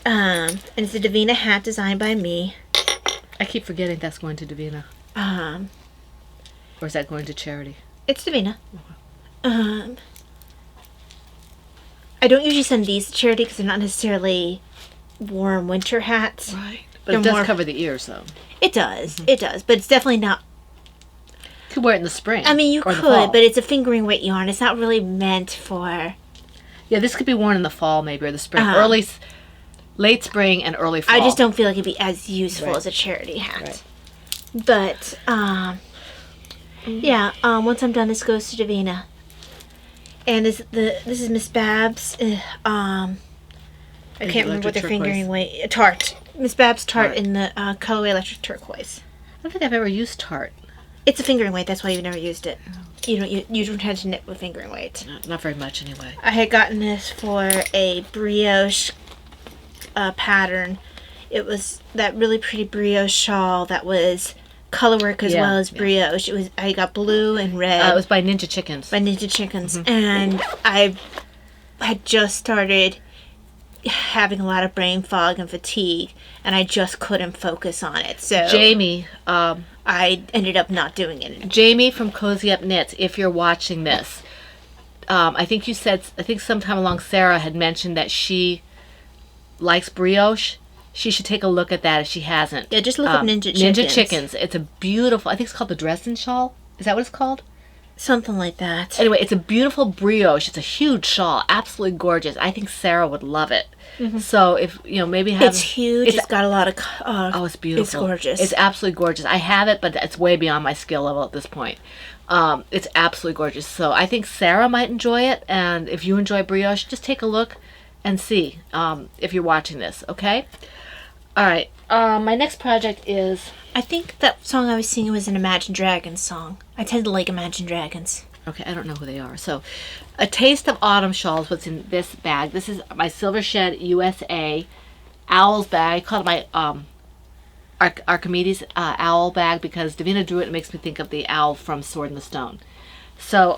And it's a Davina hat designed by me. I keep forgetting that's going to Davina. Or is that going to charity? It's Davina. I don't usually send these to charity because they're not necessarily warm winter hats. Right. But it does cover the ears, though. It does. It does. But it's definitely not... You could wear it in the spring. I mean, you could, but it's a fingering weight yarn. It's not really meant for... Yeah, this could be worn in the fall, maybe, or the spring. Late spring and early fall. I just don't feel like it'd be as useful as a charity hat. Right. But, yeah, once I'm done, this goes to Davina. And this is Miss Babs. I can't remember what their fingering weight... Tarte. Miss Babs Tarte in the colorway Electric Turquoise. I don't think I've ever used Tarte. It's a fingering weight. That's why you've never used it. You don't tend to knit with fingering weight. Not very much, anyway. I had gotten this for a brioche pattern. It was that really pretty brioche shawl that was colorwork as well as brioche. It was. I got blue and red. It was by Ninja Chickens. And I had just started having a lot of brain fog and fatigue, and I just couldn't focus on it. So Jamie, I ended up not doing it. Jamie from Cozy Up Knits, if you're watching this, I think sometime along Sarah had mentioned that she likes brioche, she should take a look at that if she hasn't. Yeah, just look up Ninja Chickens. Ninja Chickens. It's a beautiful, I think it's called the Dresden shawl. Is that what it's called? Something like that. Anyway, it's a beautiful brioche. It's a huge shawl. Absolutely gorgeous. I think Sarah would love it. So if, maybe have... It's huge. It's got a lot of... oh, it's beautiful. It's gorgeous. It's absolutely gorgeous. I have it, but it's way beyond my skill level at this point. It's absolutely gorgeous. So I think Sarah might enjoy it. And if you enjoy brioche, just take a look and see if you're watching this, okay? All right. My next project is... I think that song I was singing was an Imagine Dragons song. I tend to like Imagine Dragons. Okay, I don't know who they are. So, A Taste of Autumn Shawl is what's in this bag. This is my Silver Shed USA Owls bag. I call it my Archimedes owl bag because Davina drew it. It makes me think of the owl from Sword in the Stone. So,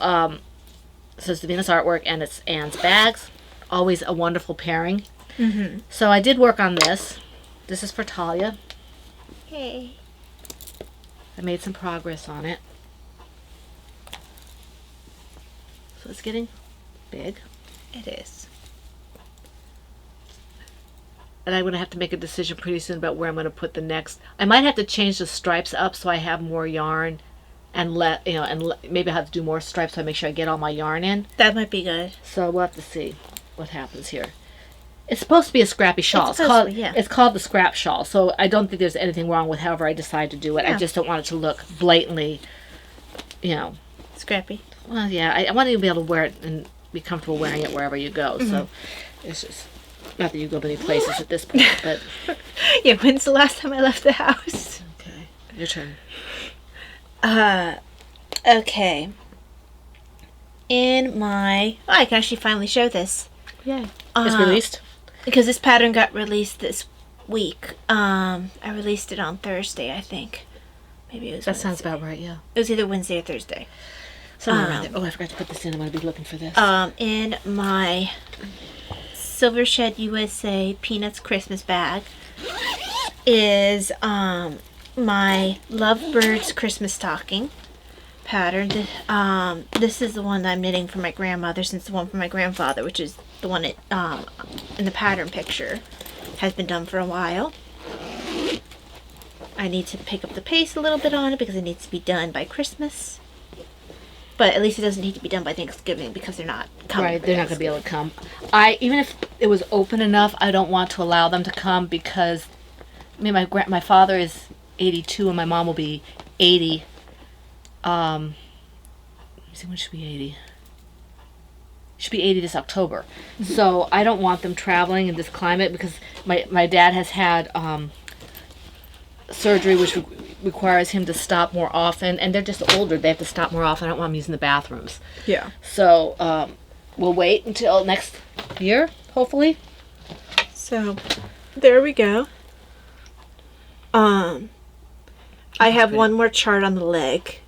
so it's Davina's artwork and it's Anne's bags. Always a wonderful pairing. So I did work on this. This is for Talia. Hey. I made some progress on it. So it's getting big. It is. And I'm going to have to make a decision pretty soon about where I'm going to put the next. I might have to change the stripes up so I have more yarn and maybe I have to do more stripes so I make sure I get all my yarn in. That might be good. So we'll have to see what happens here. It's supposed to be a scrappy shawl. It's called the scrap shawl. So I don't think there's anything wrong with however I decide to do it. Yeah. I just don't want it to look blatantly, Scrappy. Well, yeah, I want you to be able to wear it and be comfortable wearing it wherever you go. So it's just, not that you go many places at this point, but... Yeah, when's the last time I left the house? Okay, your turn. Okay. In my... Oh, I can actually finally show this. Yay. It's released? Because this pattern got released this week. I released it on Thursday, I think. Maybe it was That Wednesday. sounds about right, yeah. It was either Wednesday or Thursday. Somewhere around there. Oh, I forgot to put this in. I'm going to be looking for this. In my Silver Shed USA Peanuts Christmas bag is my Lovebirds Christmas stocking pattern. This is the one that I'm knitting for my grandmother, since the one for my grandfather, which is the one in the pattern picture, has been done for a while. I need to pick up the pace a little bit on it because it needs to be done by Christmas. But at least it doesn't need to be done by Thanksgiving because they're not coming. Right, they're not going to be able to come. Even if it was open enough, I don't want to allow them to come because, my father is 82 and my mom will be 80. Let me see, when should be 80? Should be 80 this October. So I don't want them traveling in this climate because my dad has had surgery which requires him to stop more often, and they're just older. They have to stop more often. I don't want them using the bathrooms. Yeah. So we'll wait until next year, hopefully. So there we go. I have pretty. one more chart on the leg.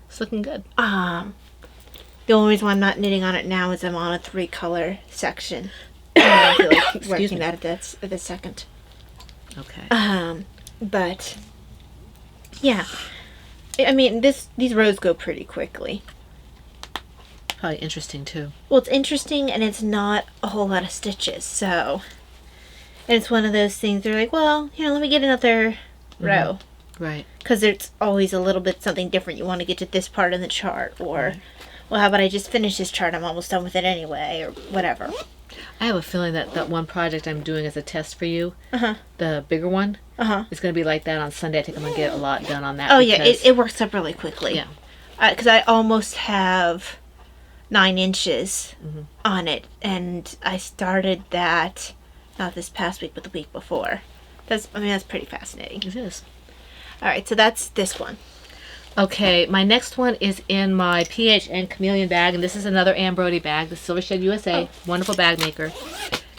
It's looking good. The only reason why I'm not knitting on it now is I'm on a 3-color section. I don't feel like working me. that at this second. Okay. But yeah, I mean these rows go pretty quickly. Probably interesting too. Well, it's interesting and it's not a whole lot of stitches, so. And it's one of those things they're like, well, let me get another row. Right. Because there's always a little bit something different. You want to get to this part in the chart, or, well, how about I just finish this chart? I'm almost done with it anyway, or whatever. I have a feeling that one project I'm doing as a test for you, Uh-huh. the bigger one, Uh-huh. is going to be like that on Sunday. I think I'm going to get a lot done on that. Oh, yeah, because- it works up really quickly. Yeah. Because I almost have 9 inches on it, and I started that, not this past week, but the week before. That's pretty fascinating. It is. All right, so that's this one. Okay, my next one is in my PHN Chameleon bag, and this is another Ann Brody bag, the Silver Shed USA, wonderful bag maker.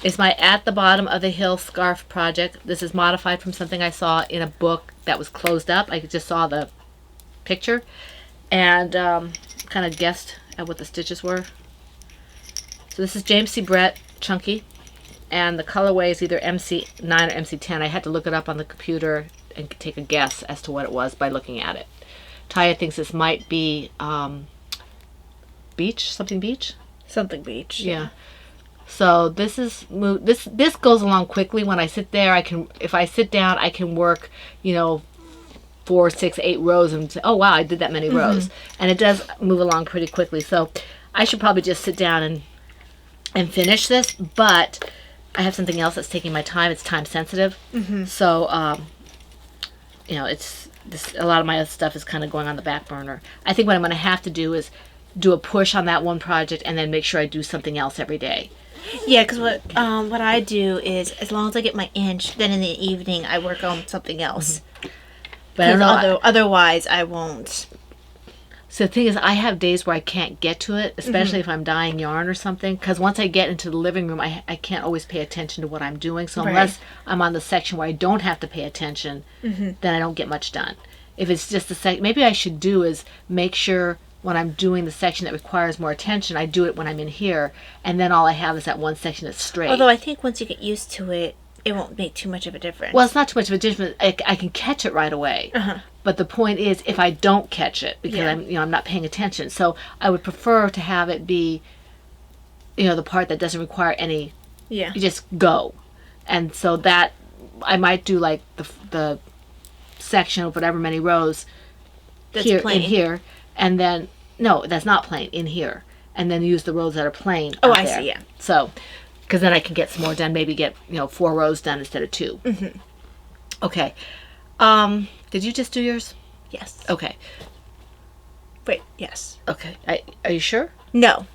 It's my At the Bottom of the Hill scarf project. This is modified from something I saw in a book that was closed up. I just saw the picture and kind of guessed at what the stitches were. So this is James C. Brett Chunky, and the colorway is either MC9 or MC10. I had to look it up on the computer and take a guess as to what it was by looking at it. Taya thinks this might be beach, something beach. Something beach. Yeah. So this goes along quickly. When I sit there, if I sit down, I can work, 4, 6, 8 rows and say, oh wow, I did that many rows. And it does move along pretty quickly. So I should probably just sit down and finish this, but I have something else that's taking my time. It's time sensitive. So, it's a lot of my other stuff is kind of going on the back burner. I think what I'm going to have to do is do a push on that one project and then make sure I do something else every day. Yeah, because what I do is, as long as I get my inch, then in the evening I work on something else. But I don't know. Otherwise, I won't. So the thing is, I have days where I can't get to it, especially if I'm dyeing yarn or something. Because once I get into the living room, I can't always pay attention to what I'm doing. So unless I'm on the section where I don't have to pay attention, then I don't get much done. If it's just the maybe I should do is make sure when I'm doing the section that requires more attention, I do it when I'm in here, and then all I have is that one section that's straight. Although I think once you get used to it, it won't make too much of a difference. Well, it's not too much of a difference. I can catch it right away. But the point is, if I don't catch it, because I'm not paying attention, so I would prefer to have it be, the part that doesn't require any. Yeah. You just go, and so that I might do like the section of whatever many rows. That's here plain. in here, and then no, that's not plain in here, and then use the rows that are plain. Oh, out I there. see. Yeah. So, because then I can get some more done. Maybe get 4 rows done instead of 2. Okay. Did you just do yours? Yes. Okay. Wait. Yes. Okay. Are you sure? No.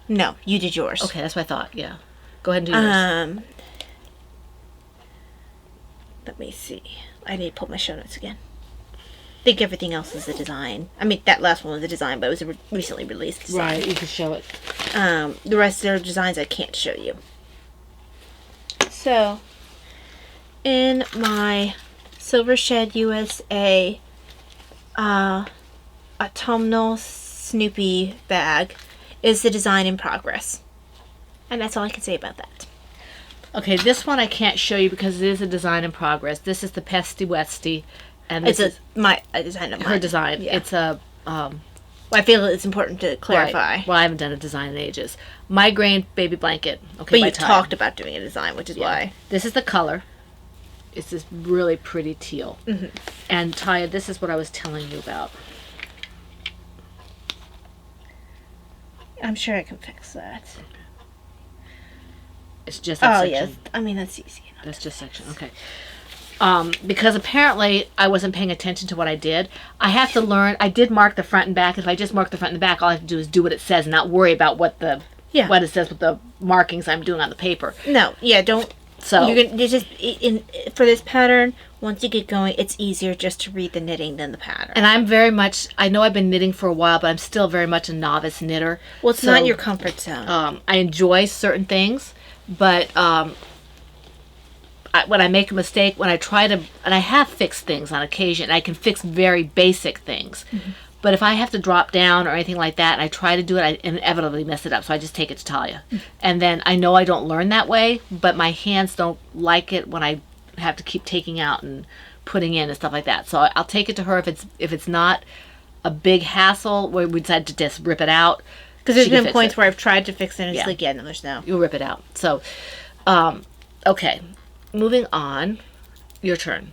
You did yours. Okay, that's what I thought. Yeah. Go ahead and do yours. Let me see. I need to pull my show notes again. I think everything else is a design. I mean, that last one was a design, but it was a recently released design. Right. You can show it. The rest of their designs I can't show you. So, in my Silver Shed USA autumnal Snoopy bag is the design in progress. And that's all I can say about that. Okay, this one I can't show you because it is a design in progress. This is the Pesty Westy, and this is a design of mine. her design. Yeah. It's a Well, I feel it's important to clarify. Right. Well, I haven't done a design in ages. Migraine baby blanket. Okay, But by you Tide. talked about doing a design, which is why. This is the color. It's this really pretty teal. And Taya, this is what I was telling you about. I'm sure I can fix that. It's just that section. Yes. I mean, that's easy enough. That's just section. Okay. Because apparently I wasn't paying attention to what I did. I have to learn. I did mark the front and back. If I just mark the front and back, all I have to do is do what it says and not worry about what it says with the markings I'm doing on the paper. No, yeah, don't. So you just for this pattern. Once you get going, it's easier just to read the knitting than the pattern. And I'm very much. I know I've been knitting for a while, but I'm still very much a novice knitter. Well, it's not your comfort zone. I enjoy certain things, but when I make a mistake, when I try to, and I have fixed things on occasion, I can fix very basic things. But if I have to drop down or anything like that, and I try to do it, I inevitably mess it up. So I just take it to Talia. And then I know I don't learn that way, but my hands don't like it when I have to keep taking out and putting in and stuff like that. So I'll take it to her if it's not a big hassle where we decide to just rip it out. Because there's been points where I've tried to fix it and it's Yeah. like, yeah, no, there's no. You'll rip it out. So, okay. Moving on. Your turn.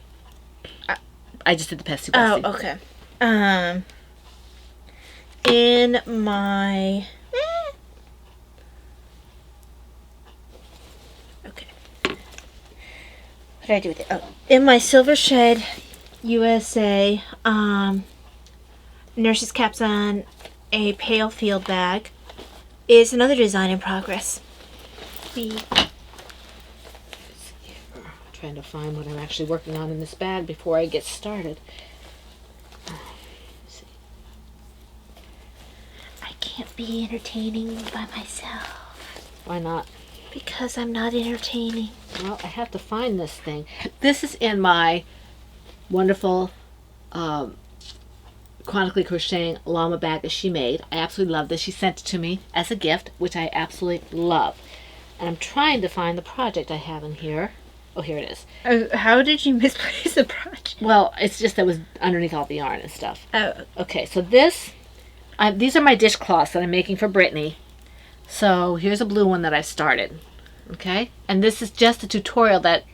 I just did the Pesty Westy. Oh, okay. In my... Okay. What did I do with it? Oh, in my Silver Shed USA Nurse's Caps on a Pale Field bag is another design in progress. Trying to find what I'm actually working on in this bag before I get started. I can't be entertaining by myself. Why not? Because I'm not entertaining. Well, I have to find this thing. This is in my wonderful chronically crocheting llama bag that she made. I absolutely love this. She sent it to me as a gift, which I absolutely love. And I'm trying to find the project I have in here. Oh, here it is. How did you misplace the project? Well, it's just that it was underneath all the yarn and stuff. Oh. Okay, so these are my dishcloths that I'm making for Brittany. So here's a blue one that I started. Okay, and this is just a tutorial that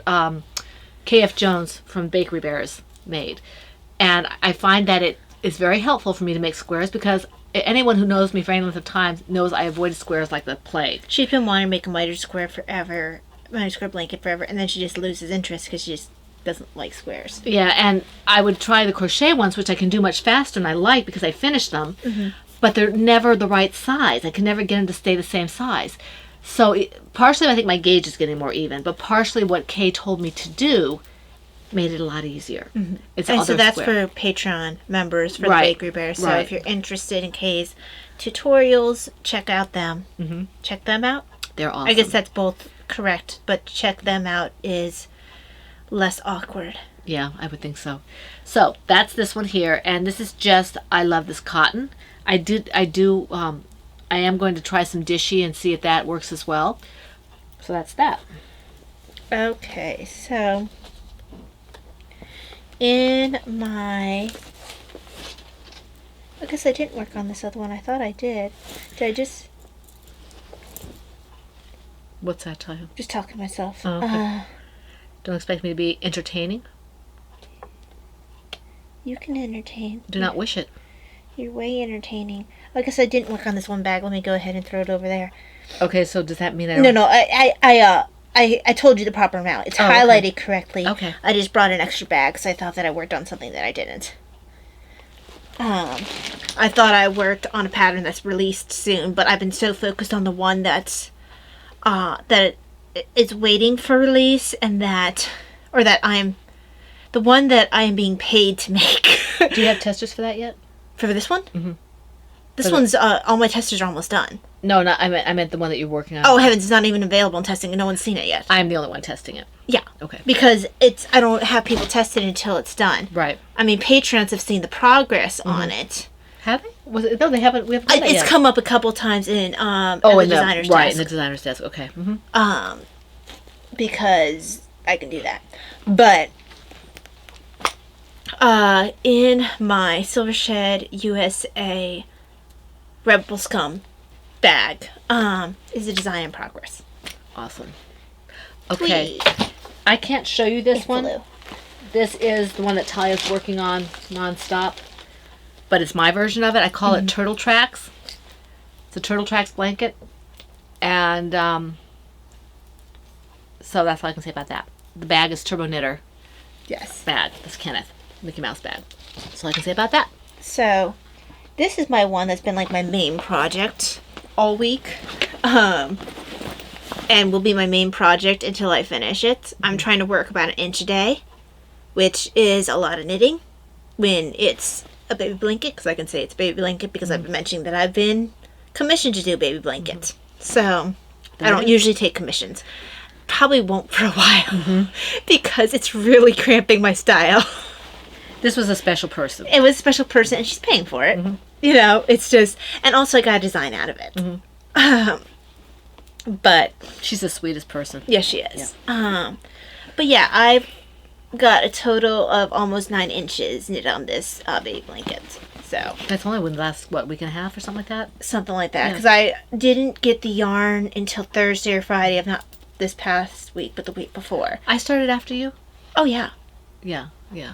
KF Jones from Bakery Bears made, and I find that it is very helpful for me to make squares because anyone who knows me for any length of time knows I avoided squares like the plague. She's been wanting to make a miter square forever, miter square blanket forever, and then she just loses interest because she just doesn't like squares. Yeah, and I would try the crochet ones, which I can do much faster and I like because I finish them, but they're never the right size. I can never get them to stay the same size. So partially I think my gauge is getting more even, but partially what Kay told me to do made it a lot easier. It's And so that's square. for Patreon members for Right, the Bakery Bear. So right. if you're interested in Kay's tutorials, check out them. Check them out. They're awesome. I guess that's both correct, but check them out is less awkward. Yeah, I would think so. So that's this one here, and this is just, I love this cotton. I am going to try some Dishy and see if that works as well. So that's that. Okay, so in my... I guess I didn't work on this other one. I thought I did. Did I just What's that tell you? talk to myself? Oh, okay. Don't expect me to be entertaining. You can entertain. Do not wish it. You're way entertaining. I guess I didn't work on this one bag. Let me go ahead and throw it over there. Okay, so does that mean I No, I told you the proper amount. It's Oh, okay. highlighted correctly. Okay. I just brought an extra bag because I thought that I worked on something that I didn't. I thought I worked on a pattern that's released soon, but I've been so focused on the one that's it's waiting for release, and that I'm the one that I am being paid to make. Do you have testers for that yet? For this one? Mm-hmm. This one's all my testers are almost done. No, not I meant the one that you're working on. Oh heavens, it's not even available in testing, and no one's seen it yet. I'm the only one testing it. Yeah. Okay. Because I don't have people test it until it's done. Right. I mean, patrons have seen the progress on it. Have they? Was it? No, they haven't. We haven't done it It's yet. come up a couple times in at Oh, the in designer's right desk. in the designer's desk. Okay. Mm-hmm. Because I can do that. But in my Silver Shed USA Rebel Scum bag is a design in progress. Awesome. Okay. Please. I can't show you this It's one. blue. This is the one that Talia's working on nonstop, but it's my version of it. I call it Turtle Tracks. It's a Turtle Tracks blanket, and so that's all I can say about that. The bag is Turbo Knitter Yes. bag. That's Kenneth, Mickey Mouse bag. That's all I can say about that. So, this is my one that's been like my main project all week. And will be my main project until I finish it. I'm trying to work about 1 inch a day, which is a lot of knitting when it's a baby blanket, because I can say it's a baby blanket because I've been mentioning that I've been commissioned to do baby blankets. So, I don't usually take commissions. Probably won't for a while because it's really cramping my style. This was a special person. It was a special person and she's paying for it. You know, it's just, and also I got a design out of it. But She's the sweetest person. yes, she is. But yeah, I've got a total of almost 9 inches knit on this baby blanket. So That's only within the last, week and a half or something like that? something like that. Yeah. Because I didn't get the yarn until Thursday or Friday of not this past week, but the week before. I started after you? Oh yeah. Yeah, yeah.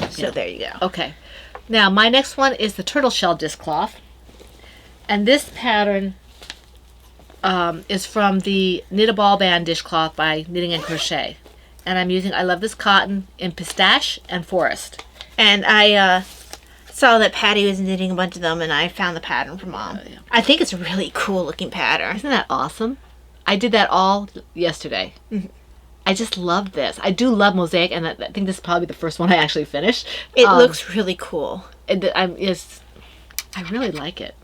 So Yeah. there you go. Okay. Now, my next one is the turtle shell disc cloth. And this pattern is from the Knit a Ball Band dishcloth by Knitting and Crochet. And I'm using I Love This Cotton in Pistache and Forest. And I saw that Patty was knitting a bunch of them, and I found the pattern for Mom. yeah. I think it's a really cool looking pattern. Isn't that awesome? I did that all yesterday. I just love this. I do love mosaic, and I think this is probably the first one I actually finished. It looks really cool. I really like it.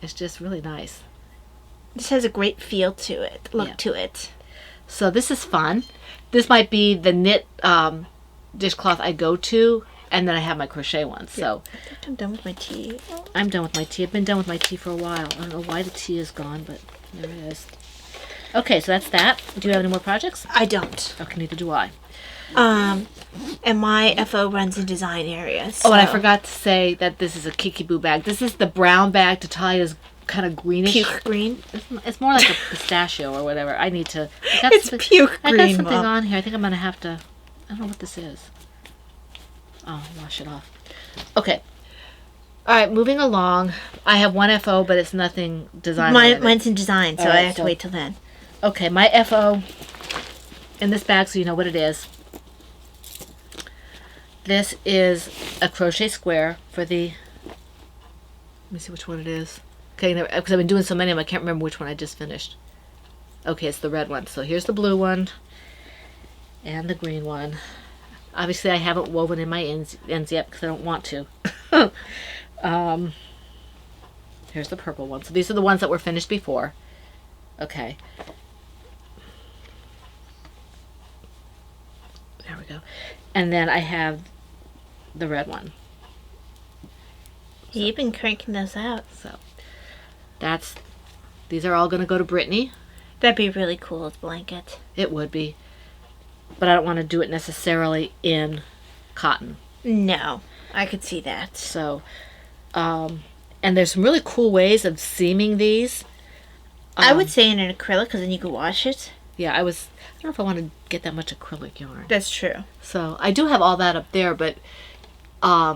It's just really nice. This has a great feel to it, look Yeah. to it. So this is fun. This might be the knit dishcloth I go to, and then I have my crochet ones. So I think I'm done with my tea. I'm done with my tea. I've been done with my tea for a while. I don't know why the tea is gone, but there it is. Okay, so that's that. Do you have any more projects? I don't. Okay, neither do I. And my FO runs in design areas. Oh, and I so- forgot to say that this is a Kikiboo bag. This is the brown bag. Talia's kind of greenish. Puke green. It's more like a pistachio or whatever. I need to. It's puke I got green, something Mom. on here. I think I'm gonna have to. I don't know what this is. Oh, wash it off. Okay. All right, moving along. I have one FO, but it's nothing design related. Mine's in design, so All right, I have to so- wait till then. Okay, my FO in this bag, so you know what it is. This is a crochet square for the. Let me see which one it is. Okay, because I've been doing so many of them, I can't remember which one I just finished. Okay, it's the red one. So here's the blue one and the green one. Obviously, I haven't woven in my ends yet because I don't want to. Here's the purple one. So these are the ones that were finished before. Okay. There we go. And then I have the red one. You've been cranking those out. So these are all going to go to Brittany. That'd be really cool as blanket. It would be. But I don't want to do it necessarily in cotton. No, I could see that. So, and there's some really cool ways of seaming these. I would say in an acrylic because then you could wash it. Yeah, I don't know if I want to get that much acrylic yarn. That's true. So I do have all that up there, but I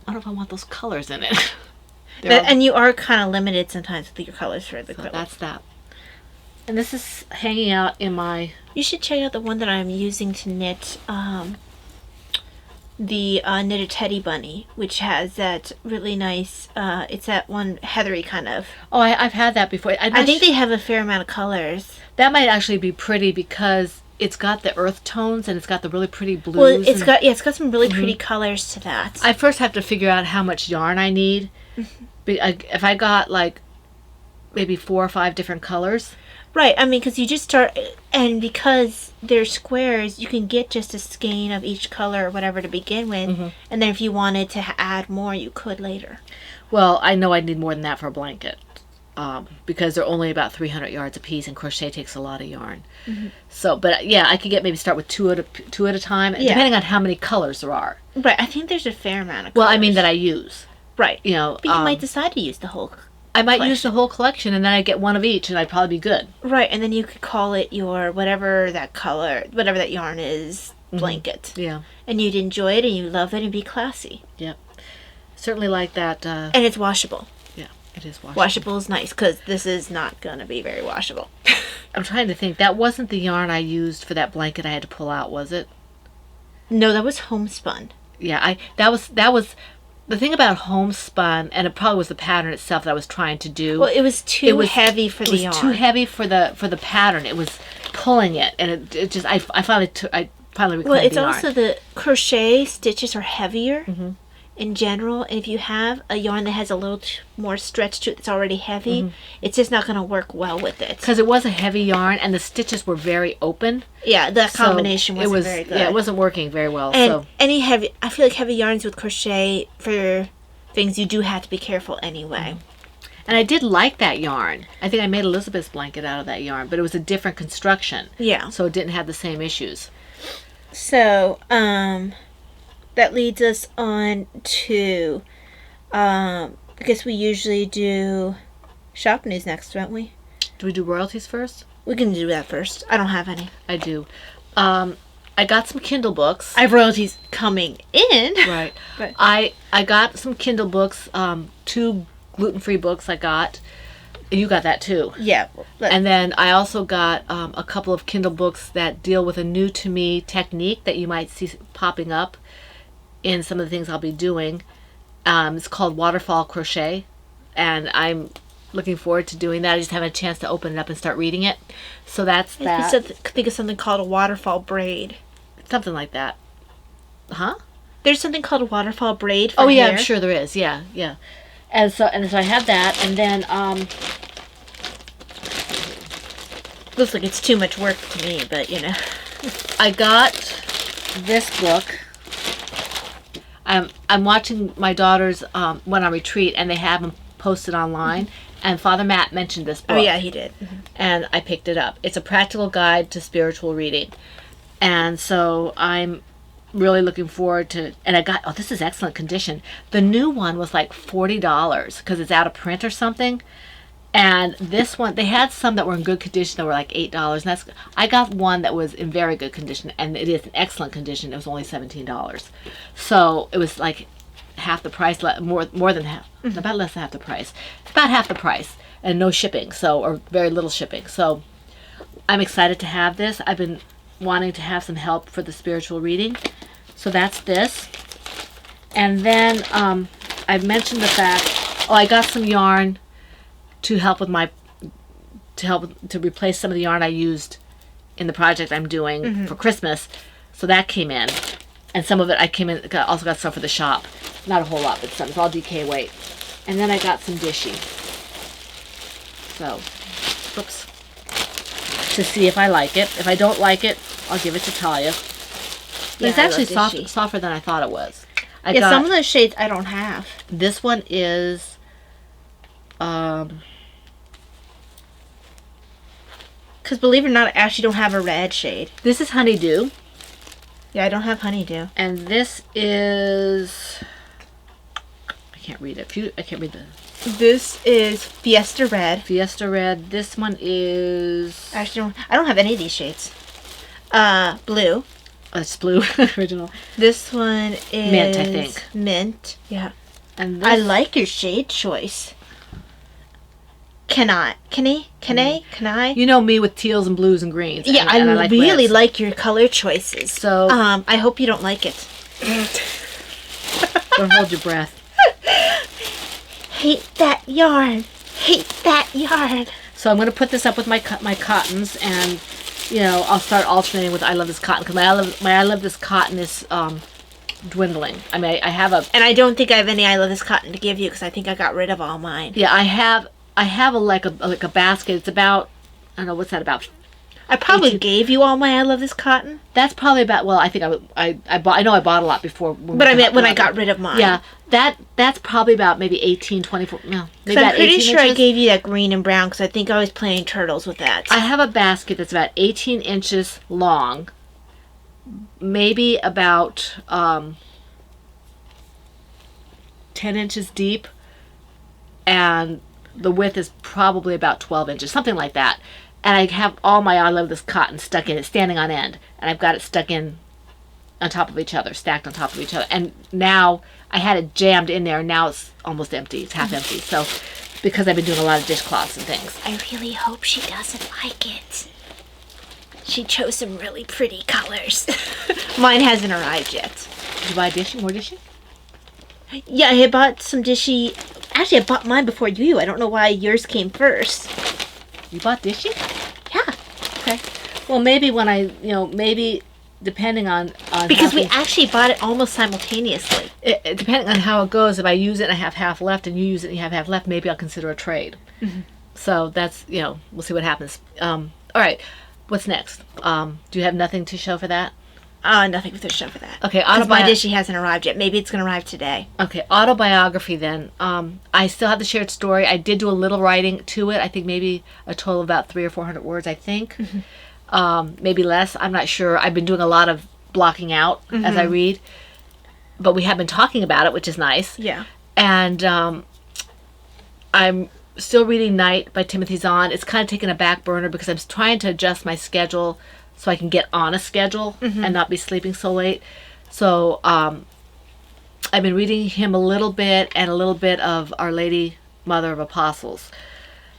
don't know if I want those colors in it. And you are kind of limited sometimes with your colors for the So acrylic. that's that. And this is hanging out in my. You should check out the one that I'm using to knit the knitted teddy bunny, which has that really nice. It's that one heathery kind of. Oh, I've had that before. I think they have a fair amount of colors. that might actually be pretty because it's got the earth tones and it's got the really pretty blues. Well, it's and got some really pretty colors to that. I first have to figure out how much yarn I need. If I got like maybe 4 or 5 different colors. Right, I mean, because you just start, and because they're squares, you can get just a skein of each color or whatever to begin with, and then if you wanted to add more, you could later. Well, I know I need more than that for a blanket because they're only about 300 yards a piece, and crochet takes a lot of yarn. So, but yeah, I could maybe start with two at a time, depending on how many colors there are. Right, I think there's a fair amount of Well, colors. I mean that I use. Right. You know, But you might decide to use the whole. I might use the whole collection, and then I get one of each, and I'd probably be good. Right, and then you could call it your whatever that color, whatever that yarn is, blanket. Yeah. And you'd enjoy it, and you love it, and be classy. Yep. Certainly like that. And it's washable. Yeah, it is washable. Washable is nice, because this is not going to be very washable. I'm trying to think. That wasn't the yarn I used for that blanket I had to pull out, was it? No, that was homespun. Yeah, that was the thing about homespun, and it probably was the pattern itself that I was trying to do. Well, it was too heavy for the yarn. It was too heavy for the pattern. It was pulling it, and it just I finally reclaimed Well, it's the yarn. also the crochet stitches are heavier in general, and if you have a yarn that has a little more stretch to it that's already heavy, it's just not going to work well with it. Because it was a heavy yarn, and the stitches were very open. Yeah, that So combination wasn't very good. Yeah, it wasn't working very well. And So any heavy, I feel like heavy yarns with crochet for things you do have to be careful anyway. and I did like that yarn. I think I made Elizabeth's blanket out of that yarn, but it was a different construction. Yeah. So it didn't have the same issues. So, that leads us on to, I guess we usually do shop news next, don't we? Do we do royalties first? We can do that first. I don't have any. I do. I got some Kindle books. I have royalties coming in. Right. But- I got some Kindle books, 2 gluten-free books I got. You got that too. Yeah. And then I also got a couple of Kindle books that deal with a new to me technique that you might see popping up in some of the things I'll be doing. It's called waterfall crochet, and I'm looking forward to doing that. I just haven't had a chance to open it up and start reading it. So that's that. Think of something called a waterfall braid. Something like that. Huh? There's something called a waterfall braid for Oh yeah, hair. I'm sure there is. Yeah, yeah. And so I had that, and then Looks like it's too much work to me, but you know. I got this book. I'm watching my daughters went on retreat, and they have them posted online. And Father Matt mentioned this book. Oh yeah, he did. And I picked it up. It's a practical guide to spiritual reading. And so I'm really looking forward to, and I got, oh, this is excellent condition. The new one was like $40 because it's out of print or something. And this one, they had some that were in good condition that were like $8. And I got one that was in very good condition, and it is in excellent condition. It was only $17. So it was like half the price, more than half, about less than half the price. About half the price, and no shipping, or very little shipping. So I'm excited to have this. I've been wanting to have some help for the spiritual reading. So that's this. And then I mentioned the fact, I got some yarn to help with to replace some of the yarn I used in the project I'm doing for Christmas. So that came in, and some of it also got stuff for the shop. Not a whole lot, but some. It's all DK weight. And then I got some Dishie. So, whoops. To see if I like it. If I don't like it, I'll give it to Talia. But it's actually softer than I thought it was. Some of those shades I don't have. This one is because believe it or not, I actually don't have a red shade. This is Honeydew. Yeah, I don't have Honeydew. And this is, I can't read it. I can't read the. This is Fiesta Red. Fiesta Red. This one is. Actually, I don't have any of these shades. Blue. It's blue, original. This one is mint, I think. Mint. Yeah. And this, I like your shade choice. Can I? You know me with teals and blues and greens. Yeah, and I really like your color choices. So I hope you don't like it. Don't hold your breath. Hate that yarn. So I'm going to put this up with my cottons, and I'll start alternating with I Love This Cotton, because my I Love This Cotton is dwindling. I mean, I have and I don't think I have any I Love This Cotton to give you, because I think I got rid of all mine. Yeah, I have a basket. It's about, I don't know, what's that about? I probably gave you all my I Love This Cotton. That's probably about, I think I bought a lot before. But I meant when I got rid of mine. Yeah, that's probably about maybe 18, 24, no, maybe I'm about pretty 18 sure inches. I gave you that green and brown, because I think I was playing turtles with that. I have a basket that's about 18 inches long, maybe about 10 inches deep, and the width is probably about 12 inches, something like that. And I have all my I Love This Cotton stuck in it, standing on end. And I've got it stuck in on top of each other, stacked on top of each other. And now I had it jammed in there, and now it's almost empty. It's half empty. So, because I've been doing a lot of dishcloths and things. I really hope she doesn't like it. She chose some really pretty colors. Mine hasn't arrived yet. Did you buy more Dishie? Yeah, I bought some Dishie. Actually, I bought mine before you. I don't know why yours came first. You bought Dishie? Yeah. Okay. Well, maybe when maybe depending on because we actually bought it almost simultaneously. Depending on how it goes, if I use it and I have half left, and you use it and you have half left, maybe I'll consider a trade. Mm-hmm. So that's, we'll see what happens. All right. What's next? Do you have nothing to show for that? Nothing with the show for that. Okay, because my Dishie hasn't arrived yet. Maybe it's going to arrive today. Okay, autobiography then. I still have the shared story. I did do a little writing to it. I think maybe a total of about 300 or 400 words, I think. Mm-hmm. Maybe less. I'm not sure. I've been doing a lot of blocking out as I read. But we have been talking about it, which is nice. Yeah. And I'm still reading Night by Timothy Zahn. It's kind of taken a back burner because I'm trying to adjust my schedule so I can get on a schedule and not be sleeping so late. So I've been reading him a little bit, and a little bit of Our Lady, Mother of Apostles.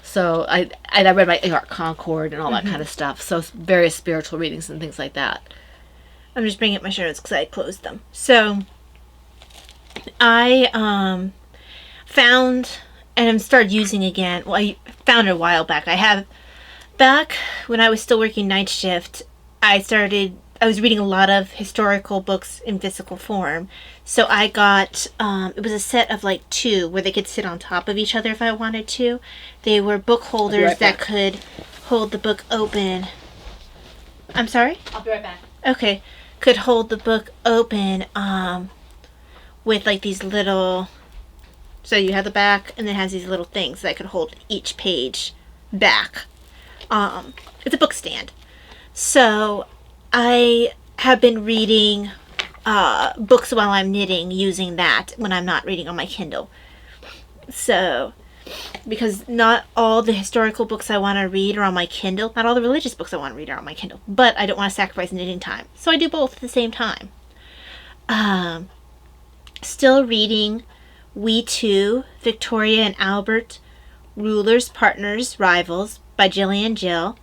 So I read my Art Concord and all that kind of stuff. So various spiritual readings and things like that. I'm just bringing up my shows because I closed them. So I found, and I'm started using again. Well, I found it a while back. Back when I was still working night shift, I was reading a lot of historical books in physical form. So I got, it was a set of like 2 where they could sit on top of each other if I wanted to. They were book holders that could hold the book open. I'm sorry? I'll be right back. Okay. Could hold the book open with like these little, so you have the back and then it has these little things that could hold each page back. It's a book stand. So I have been reading books while I'm knitting using that when I'm not reading on my Kindle. So, because not all the historical books I want to read are on my Kindle. Not all the religious books I want to read are on my Kindle. But I don't want to sacrifice knitting time. So I do both at the same time. Still reading We Two, Victoria and Albert, Rulers, Partners, Rivals by Gillian Gill.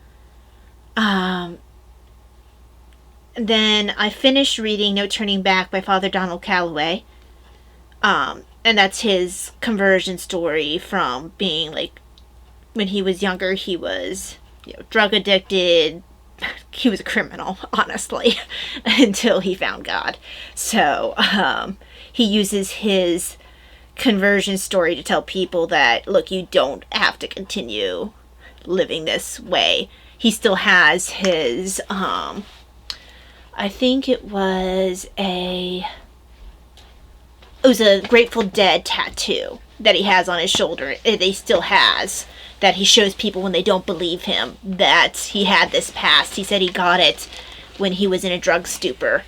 Then I finished reading No Turning Back by Father Donald Calloway. And that's his conversion story from being like, when he was younger, he was, drug addicted. He was a criminal, honestly, until he found God. So, he uses his conversion story to tell people that, look, you don't have to continue living this way. He still has his, I think it was a Grateful Dead tattoo that he has on his shoulder. That he still has, that he shows people when they don't believe him that he had this past. He said he got it when he was in a drug stupor.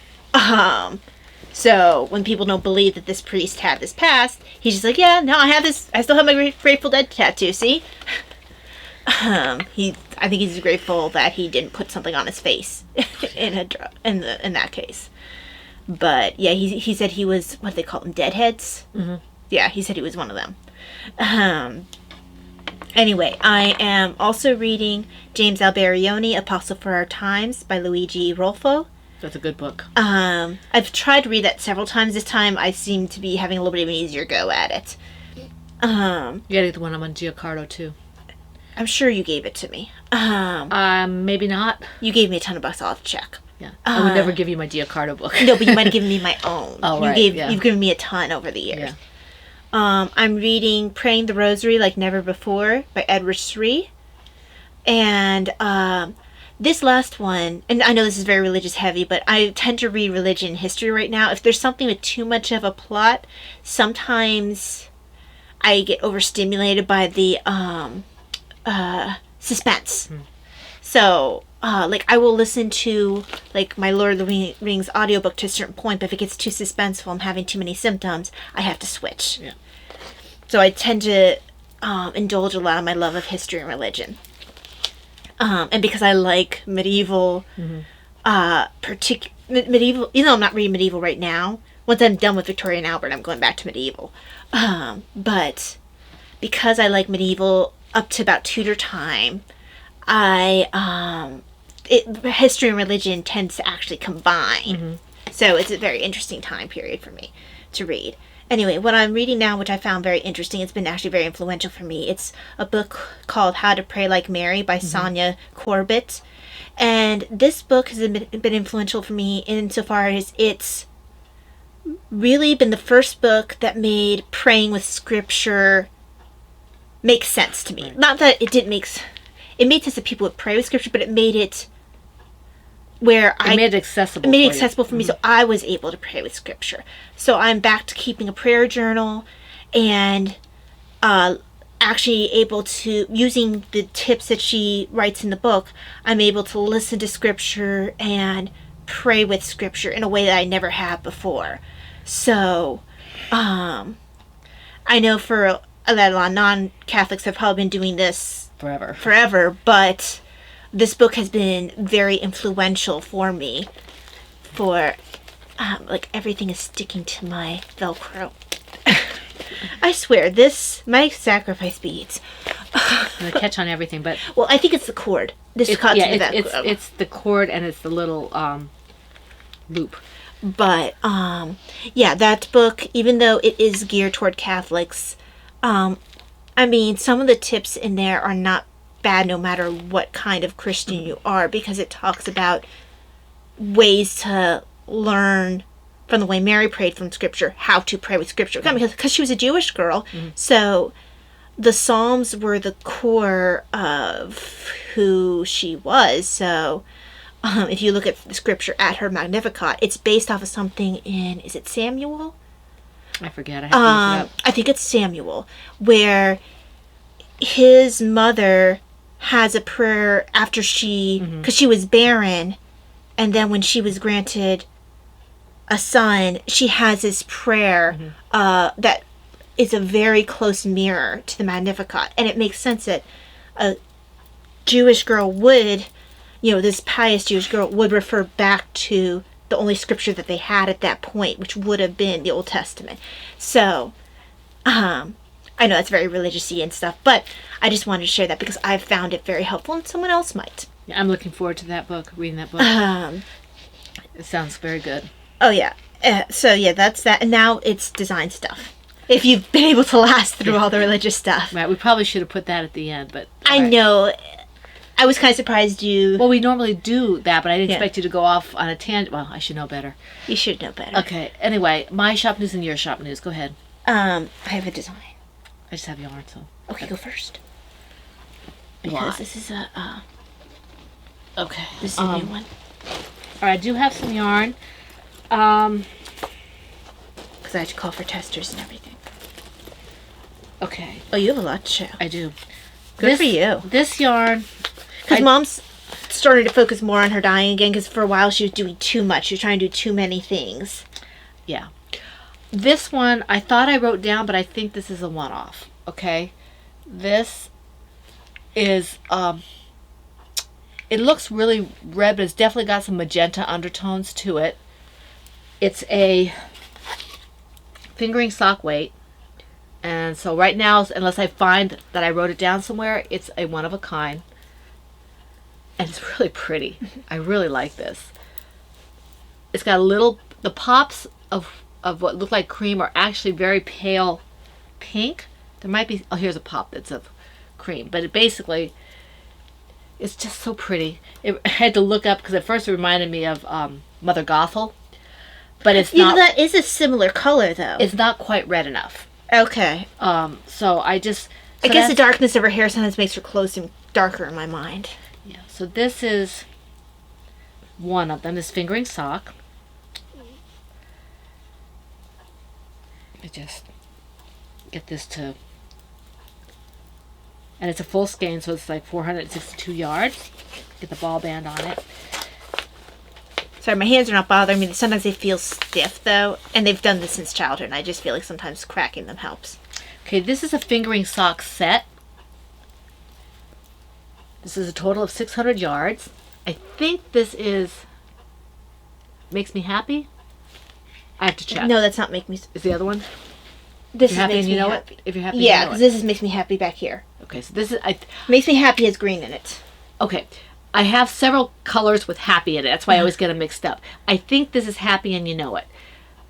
So when people don't believe that this priest had this past, he's just like, yeah, no, I have this. I still have my Grateful Dead tattoo. See, I think he's grateful that he didn't put something on his face in that case. But yeah, he said he was, what do they call them, deadheads? Mm-hmm. Yeah, he said he was one of them. Anyway, I am also reading James Alberione, Apostle for Our Times by Luigi Rolfo. That's a good book. I've tried to read that several times. This time I seem to be having a little bit of an easier go at it. You gotta get the one on Giancarlo too. I'm sure you gave it to me. Maybe not. You gave me a ton of bucks. I'll have to check. Yeah, I would never give you my Giancarlo book. No, but you might have given me my own. Oh, right. You've given me a ton over the years. Yeah. I'm reading Praying the Rosary Like Never Before by Edward Sri. And this last one, and I know this is very religious heavy, but I tend to read religion and history right now. If there's something with too much of a plot, sometimes I get overstimulated by the suspense. So, I will listen to, my Lord of the Rings audiobook to a certain point, but if it gets too suspenseful, I'm having too many symptoms, I have to switch. Yeah. So I tend to indulge a lot in my love of history and religion. And because I like medieval, medieval, even though I'm not reading medieval right now, once I'm done with Victoria and Albert, I'm going back to medieval. But because I like medieval up to about Tudor time, history and religion tends to actually combine. Mm-hmm. So it's a very interesting time period for me to read. Anyway, what I'm reading now, which I found very interesting, it's been actually very influential for me. It's a book called How to Pray Like Mary by Sonia Corbett. And this book has been influential for me insofar as it's really been the first book that made praying with scripture make sense to me. Right. Not that it didn't make... It made sense that people would pray with scripture, but it made it where it made it accessible. It made it accessible for me, so I was able to pray with scripture. So I'm back to keeping a prayer journal, and actually able to, using the tips that she writes in the book, I'm able to listen to scripture and pray with scripture in a way that I never have before. So, I know that a lot of non-Catholics have probably been doing this forever, but this book has been very influential for me. Everything is sticking to my Velcro. I swear, my sacrifice beads. They catch on everything, but... Well, I think it's the cord. It's the cord and it's the little loop. But, that book, even though it is geared toward Catholics, some of the tips in there are not bad no matter what kind of Christian you are, because it talks about ways to learn from the way Mary prayed from Scripture, how to pray with Scripture. Because she was a Jewish girl, so the Psalms were the core of who she was. So if you look at the Scripture at her Magnificat, it's based off of something in, is it Samuel? I forget. I have to look it up. I think it's Samuel, where his mother has a prayer after because she was barren, and then when she was granted a son, she has this prayer that is a very close mirror to the Magnificat. And it makes sense that a Jewish girl would, this pious Jewish girl would refer back to the only scripture that they had at that point, which would have been the Old Testament. So, I know that's very religious-y and stuff, but I just wanted to share that because I've found it very helpful and someone else might. Yeah, I'm looking forward to that book, reading that book. It sounds very good. Oh, yeah. So, yeah, that's that. And now it's design stuff. If you've been able to last through all the religious stuff. Right, we probably should have put that at the end, but... I know. I was kind of surprised you... Well, we normally do that, but I didn't expect you to go off on a tangent. Well, I should know better. You should know better. Okay, anyway, my shop news and your shop news. Go ahead. I have a design. I just have yarn, so... Okay, go first. Why? Because this is a... Okay. This is a new one. Alright, I do have some yarn. Because I had to call for testers and everything. Okay. Oh, you have a lot to show. I do. Good for you. This yarn... Because Mom's starting to focus more on her dyeing again, because for a while she was doing too much. She was trying to do too many things. Yeah. This one, I thought I wrote down, but I think this is a one-off. Okay? This is... it looks really red, but it's definitely got some magenta undertones to it. It's a fingering sock weight. And so right now, unless I find that I wrote it down somewhere, it's a one of a kind. And it's really pretty. I really like this. It's got a little... The pops of what look like cream are actually very pale pink. There might be... Oh, here's a pop that's of cream. But it basically... It's just so pretty. I had to look up because at first it reminded me of Mother Gothel. But it's not... that is a similar color, though. It's not quite red enough. Okay. So I just... I guess the darkness of her hair sometimes makes her clothes seem darker in my mind. Yeah, so this is one of them, this fingering sock. I just get this to... And it's a full skein, so it's like 462 yards. Get the ball band on it. Sorry, my hands are not bothering me. Sometimes they feel stiff, though. And they've done this since childhood, and I just feel like sometimes cracking them helps. Okay, this is a fingering sock set. This is a total of 600 yards. I think this is... Makes Me Happy? I have to check. No, that's not Make Me... Is the other one? This is Makes Happy and You Me Know Happy. It? If you're happy, Yeah, you know because it. this is Makes Me Happy back here. Okay, so this is... Makes Me Happy has green in it. Okay, I have several colors with happy in it. That's why I always get them mixed up. I think this is Happy and You Know It.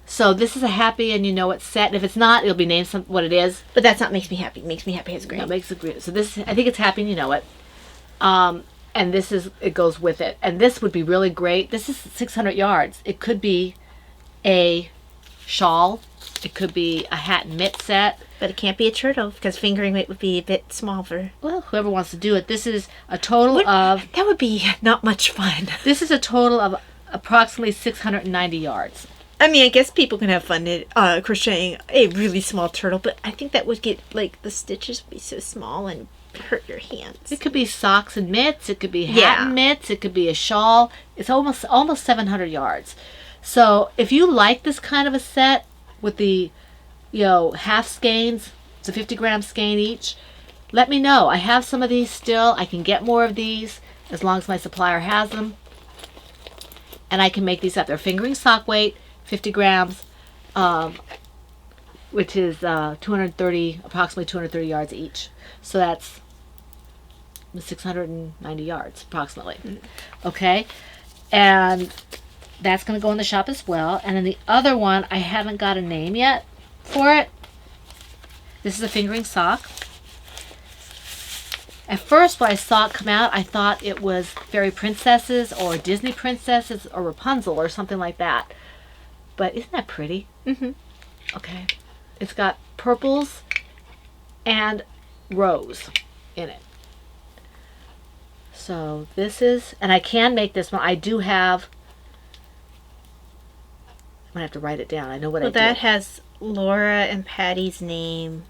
So this is a Happy and You Know It set. And if it's not, it'll be named what it is. But that's not Makes Me Happy. Makes Me Happy has green. No, it makes it green. So this, I think it's Happy and You Know It. And this is, it goes with it. And this would be really great. This is 600 yards. It could be a shawl. It could be a hat and mitt set. But it can't be a turtle, because fingering weight would be a bit small for... Well, whoever wants to do it. This is a total of... That would be not much fun. This is a total of approximately 690 yards. I mean, I guess people can have fun at crocheting a really small turtle, but I think that would get, like, the stitches would be so small and hurt your hands. It could be socks and mitts. It could be hat and mitts. It could be a shawl. It's almost 700 yards. So if you like this kind of a set with the, half skeins, it's a 50-gram skein each, let me know. I have some of these still. I can get more of these as long as my supplier has them. And I can make these up. They're fingering sock weight, 50 grams, which is approximately 230 yards each. So that's 690 yards, approximately. Okay? And that's going to go in the shop as well. And then the other one, I haven't got a name yet for it. This is a fingering sock. At first, when I saw it come out, I thought it was fairy princesses or Disney princesses or Rapunzel or something like that. But isn't that pretty? Mm-hmm. Okay. It's got purples and rose in it. So this is, and I can make this one. I do have, I'm going to have to write it down. I know what I did. Well, that has Laura and Patty's name.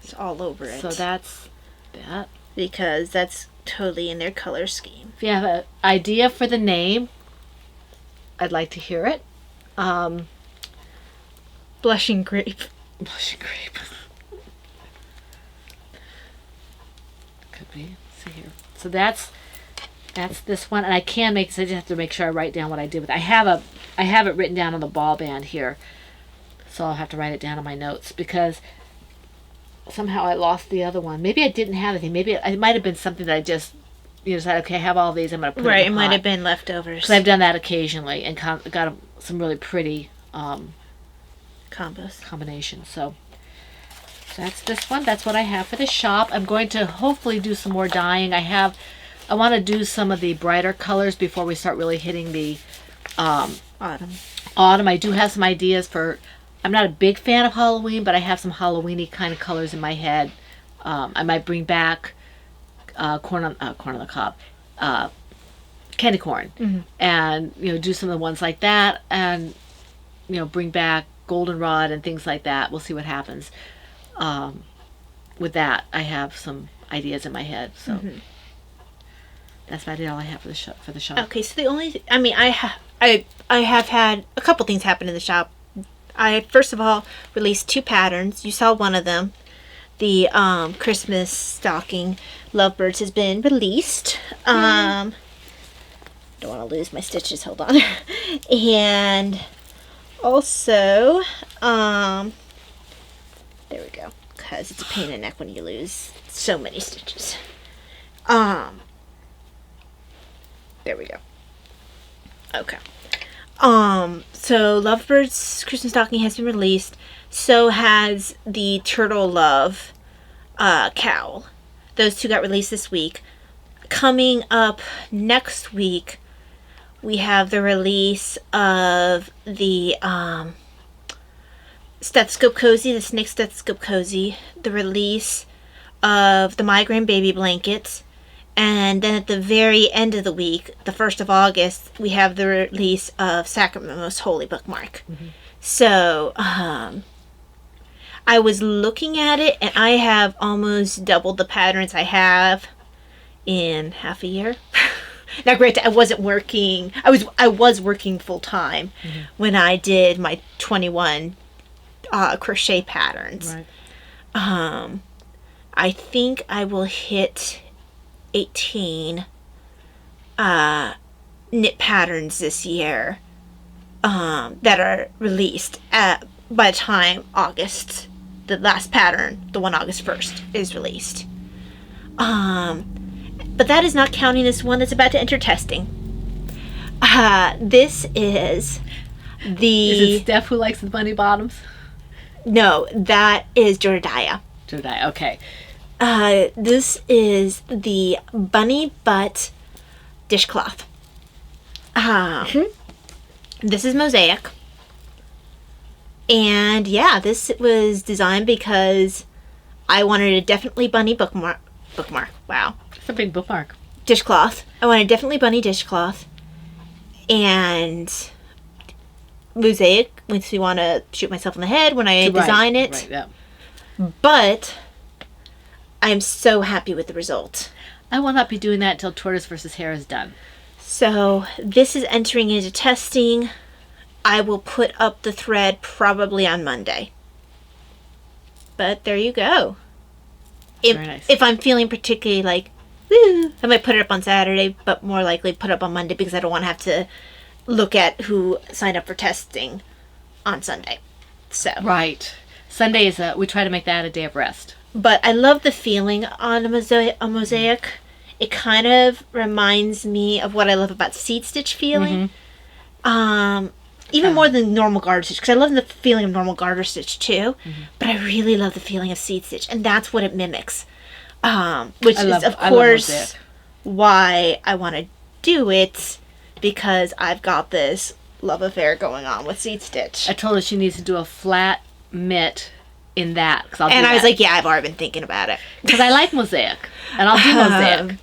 It's all over it. So that's that. Because that's totally in their color scheme. If you have an idea for the name, I'd like to hear it. Blushing grape. Blushing grape. Could be. Let's see here. So that's this one, and I can make. So I just have to make sure I write down what I did with. I have it written down on the ball band here, so I'll have to write it down on my notes because somehow I lost the other one. Maybe I didn't have anything. Maybe it might have been something that I just said, okay, I have all these. I'm going to put it in the pot. It might have been leftovers. Because I've done that occasionally and got some really pretty combinations. So that's this one. That's what I have for the shop. I'm going to hopefully do some more dyeing. I want to do some of the brighter colors before we start really hitting the Autumn. I do have some ideas for. I'm not a big fan of Halloween, but I have some Halloween-y kind of colors in my head. I might bring back corn on the cob, candy corn, and do some of the ones like that, and bring back goldenrod and things like that. We'll see what happens. With that, I have some ideas in my head, so that's about all I have for the shop. Okay, so the only I have had a couple things happen in the shop. I first of all released 2 patterns. You saw one of them. The Christmas stocking Lovebirds has been released. Don't want to lose my stitches. Hold on. And also, there we go. Because it's a pain in the neck when you lose so many stitches. There we go. Okay. So Lovebird's Christmas stocking has been released. So has the Turtle Love cowl. Those 2 got released this week. Coming up next week, we have the release of the Stethoscope Cozy, the Snake Stethoscope Cozy, the release of the Migraine Baby Blankets, and then at the very end of the week, the 1st of August, we have the release of Sacrament Most Holy Bookmark. So, I was looking at it, and I have almost doubled the patterns I have in half a year. Now, granted, I wasn't working. I was working full time when I did my 21 crochet patterns. Right. I think I will hit 18 knit patterns this year that are released by the time August. The last pattern, the one August 1st, is released. But that is not counting this one that's about to enter testing. This is the... Is it Steph who likes the bunny bottoms? No, that is Jordaya. Jordaya, okay. This is the bunny butt dishcloth. This is mosaic. And yeah, this was designed because I wanted a definitely bunny bookmark. Wow. It's a big bookmark. Dishcloth. I wanted definitely bunny dishcloth. And mosaic makes me want to shoot myself in the head when I design it. Right, yeah. But I'm so happy with the result. I will not be doing that until Tortoise versus Hare is done. So this is entering into testing. I will put up the thread probably on Monday. But there you go. Very nice. If I'm feeling particularly like, woo, I might put it up on Saturday, but more likely put it up on Monday because I don't want to have to look at who signed up for testing on Sunday. So Right. Sunday is we try to make that a day of rest. But I love the feeling on a mosaic. It kind of reminds me of what I love about seed stitch feeling. Even more than normal garter stitch, because I love the feeling of normal garter stitch too. But I really love the feeling of seed stitch, and that's what it mimics. Which is, of course, why I want to do it, because I've got this love affair going on with seed stitch. I told her she needs to do a flat mitt in that. And I was like, yeah, I've already been thinking about it. Because I like mosaic, and I'll do mosaic.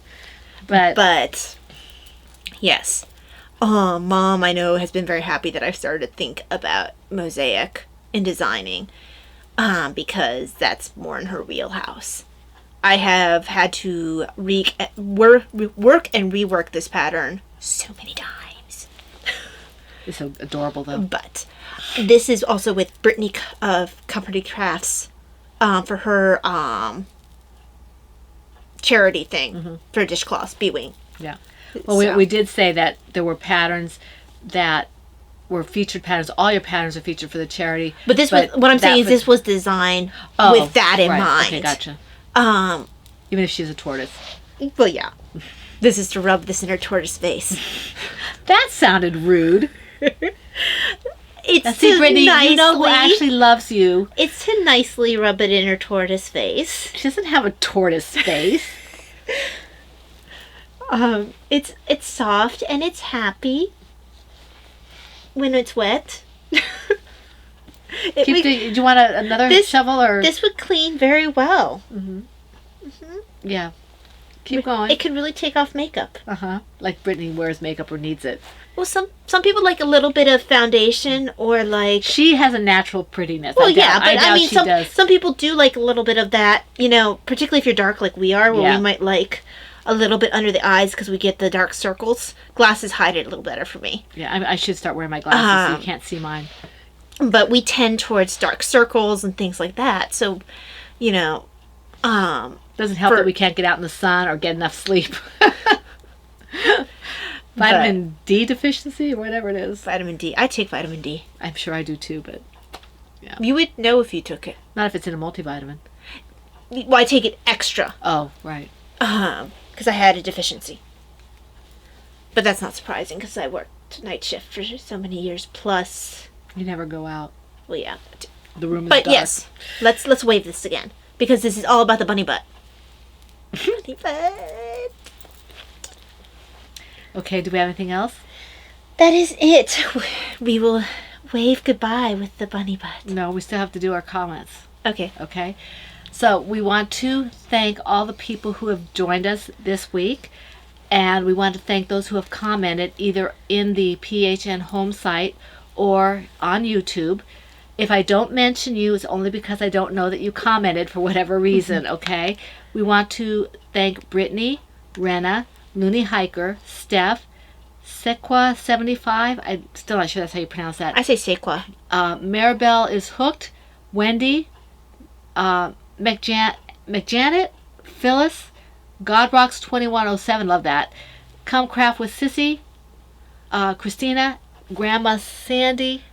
But yes. Mom, I know, has been very happy that I've started to think about mosaic in designing, because that's more in her wheelhouse. I have had to work and rework this pattern so many times. It's so adorable, though. But this is also with Brittany of Company Crafts for her charity thing for dishcloths, B-Wing. Yeah. Well, we did say that there were patterns that were featured patterns. All your patterns are featured for the charity. But this was what I'm saying is this was designed with that in mind. Okay, gotcha. Even if she's a tortoise. Well, yeah. This is to rub this in her tortoise face. That sounded rude. It's now, see, Brittany, you know who actually loves you. It's to nicely rub it in her tortoise face. She doesn't have a tortoise face. It's soft and it's happy when it's wet. Do you want another shovel or? This would clean very well. Yeah. Keep going. It can really take off makeup. Like Brittany wears makeup or needs it. Well, some people like a little bit of foundation or like. She has a natural prettiness. Well, yeah, but I mean, does. Some people do like a little bit of that. You know, particularly if you're dark like we are, where we might like a little bit under the eyes because we get the dark circles. Glasses hide it a little better for me. Yeah, I should start wearing my glasses so you can't see mine. But we tend towards dark circles and things like that. So, you know, doesn't help that we can't get out in the sun or get enough sleep. Vitamin D deficiency or whatever it is. Vitamin D. I take vitamin D. I'm sure I do too, but yeah. You would know if you took it. Not if it's in a multivitamin. Well, I take it extra. Oh, right. Because I had a deficiency. But that's not surprising because I worked night shift for so many years. Plus, you never go out. Well, yeah. The room is dark. But yes, let's wave this again because this is all about the bunny butt. Bunny butt. Okay, do we have anything else? That is it. We will wave goodbye with the bunny butt. No, we still have to do our comments. Okay. Okay. So we want to thank all the people who have joined us this week. And we want to thank those who have commented either in the PHN home site or on YouTube. If I don't mention you, it's only because I don't know that you commented for whatever reason, okay? We want to thank Brittany, Rena, Looney Hiker, Steph, Sequa75. I'm still not sure that's how you pronounce that. I say Sequa. Maribel is hooked. Wendy, McJanet, Phyllis, Godrocks2107, love that. Come Craft with Sissy, Christina, Grandma Sandy.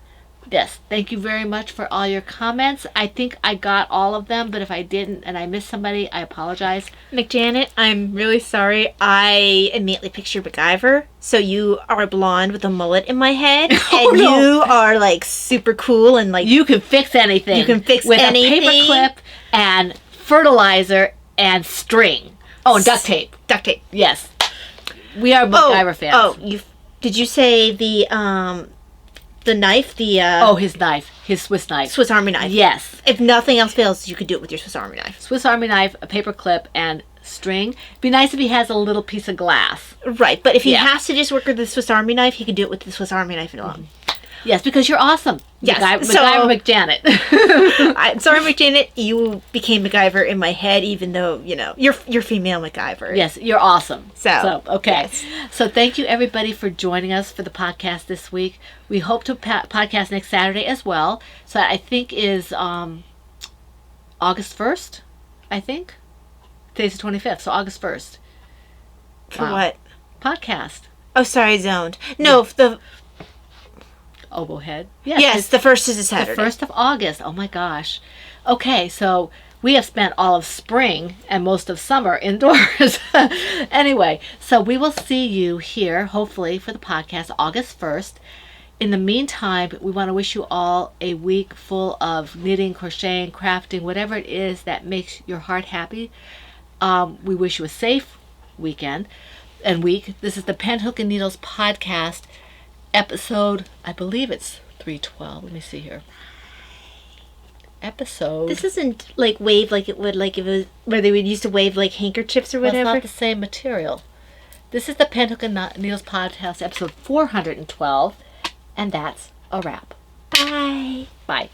Yes, thank you very much for all your comments. I think I got all of them, but if I didn't and I missed somebody, I apologize. McJanet, I'm really sorry. I immediately picture MacGyver. So you are blonde with a mullet in my head, you are like super cool and like you can fix anything. You can fix with anything a paper clip and fertilizer and string. Oh, and duct tape. Duct tape. Yes, we are MacGyver fans. Oh, did you say the knife? His knife, his Swiss knife, Swiss Army knife. Yes. If nothing else fails, you could do it with your Swiss Army knife. Swiss Army knife, a paper clip, and string. It'd be nice if he has a little piece of glass. Right, but if he has to just work with the Swiss Army knife, he can do it with the Swiss Army knife alone. Yes, because you're awesome. Yes. MacGyver McJanet. Sorry, McJanet, you became MacGyver in my head, even though, you know, you're female MacGyver. Yes, you're awesome. So okay. Yes. So thank you, everybody, for joining us for the podcast this week. We hope to podcast next Saturday as well. So I think is August 1st, I think. Today's the 25th, so August 1st. For what? Podcast. Oh, sorry, zoned. No, the... Oboe head. Yes, the 1st is a Saturday. The 1st of August. Oh my gosh. Okay, so we have spent all of spring and most of summer indoors. Anyway, so we will see you here, hopefully, for the podcast August 1st. In the meantime, we want to wish you all a week full of knitting, crocheting, crafting, whatever it is that makes your heart happy. We wish you a safe weekend and week. This is the Pen, Hook, and Needles podcast. Episode, I believe it's 312. Let me see here. Episode. This isn't like wave like it would like if it was where they would used to wave like handkerchiefs or whatever. Well, it's not the same material. This is the Pen, Hook, and Needles podcast, episode 412, and that's a wrap. Bye. Bye.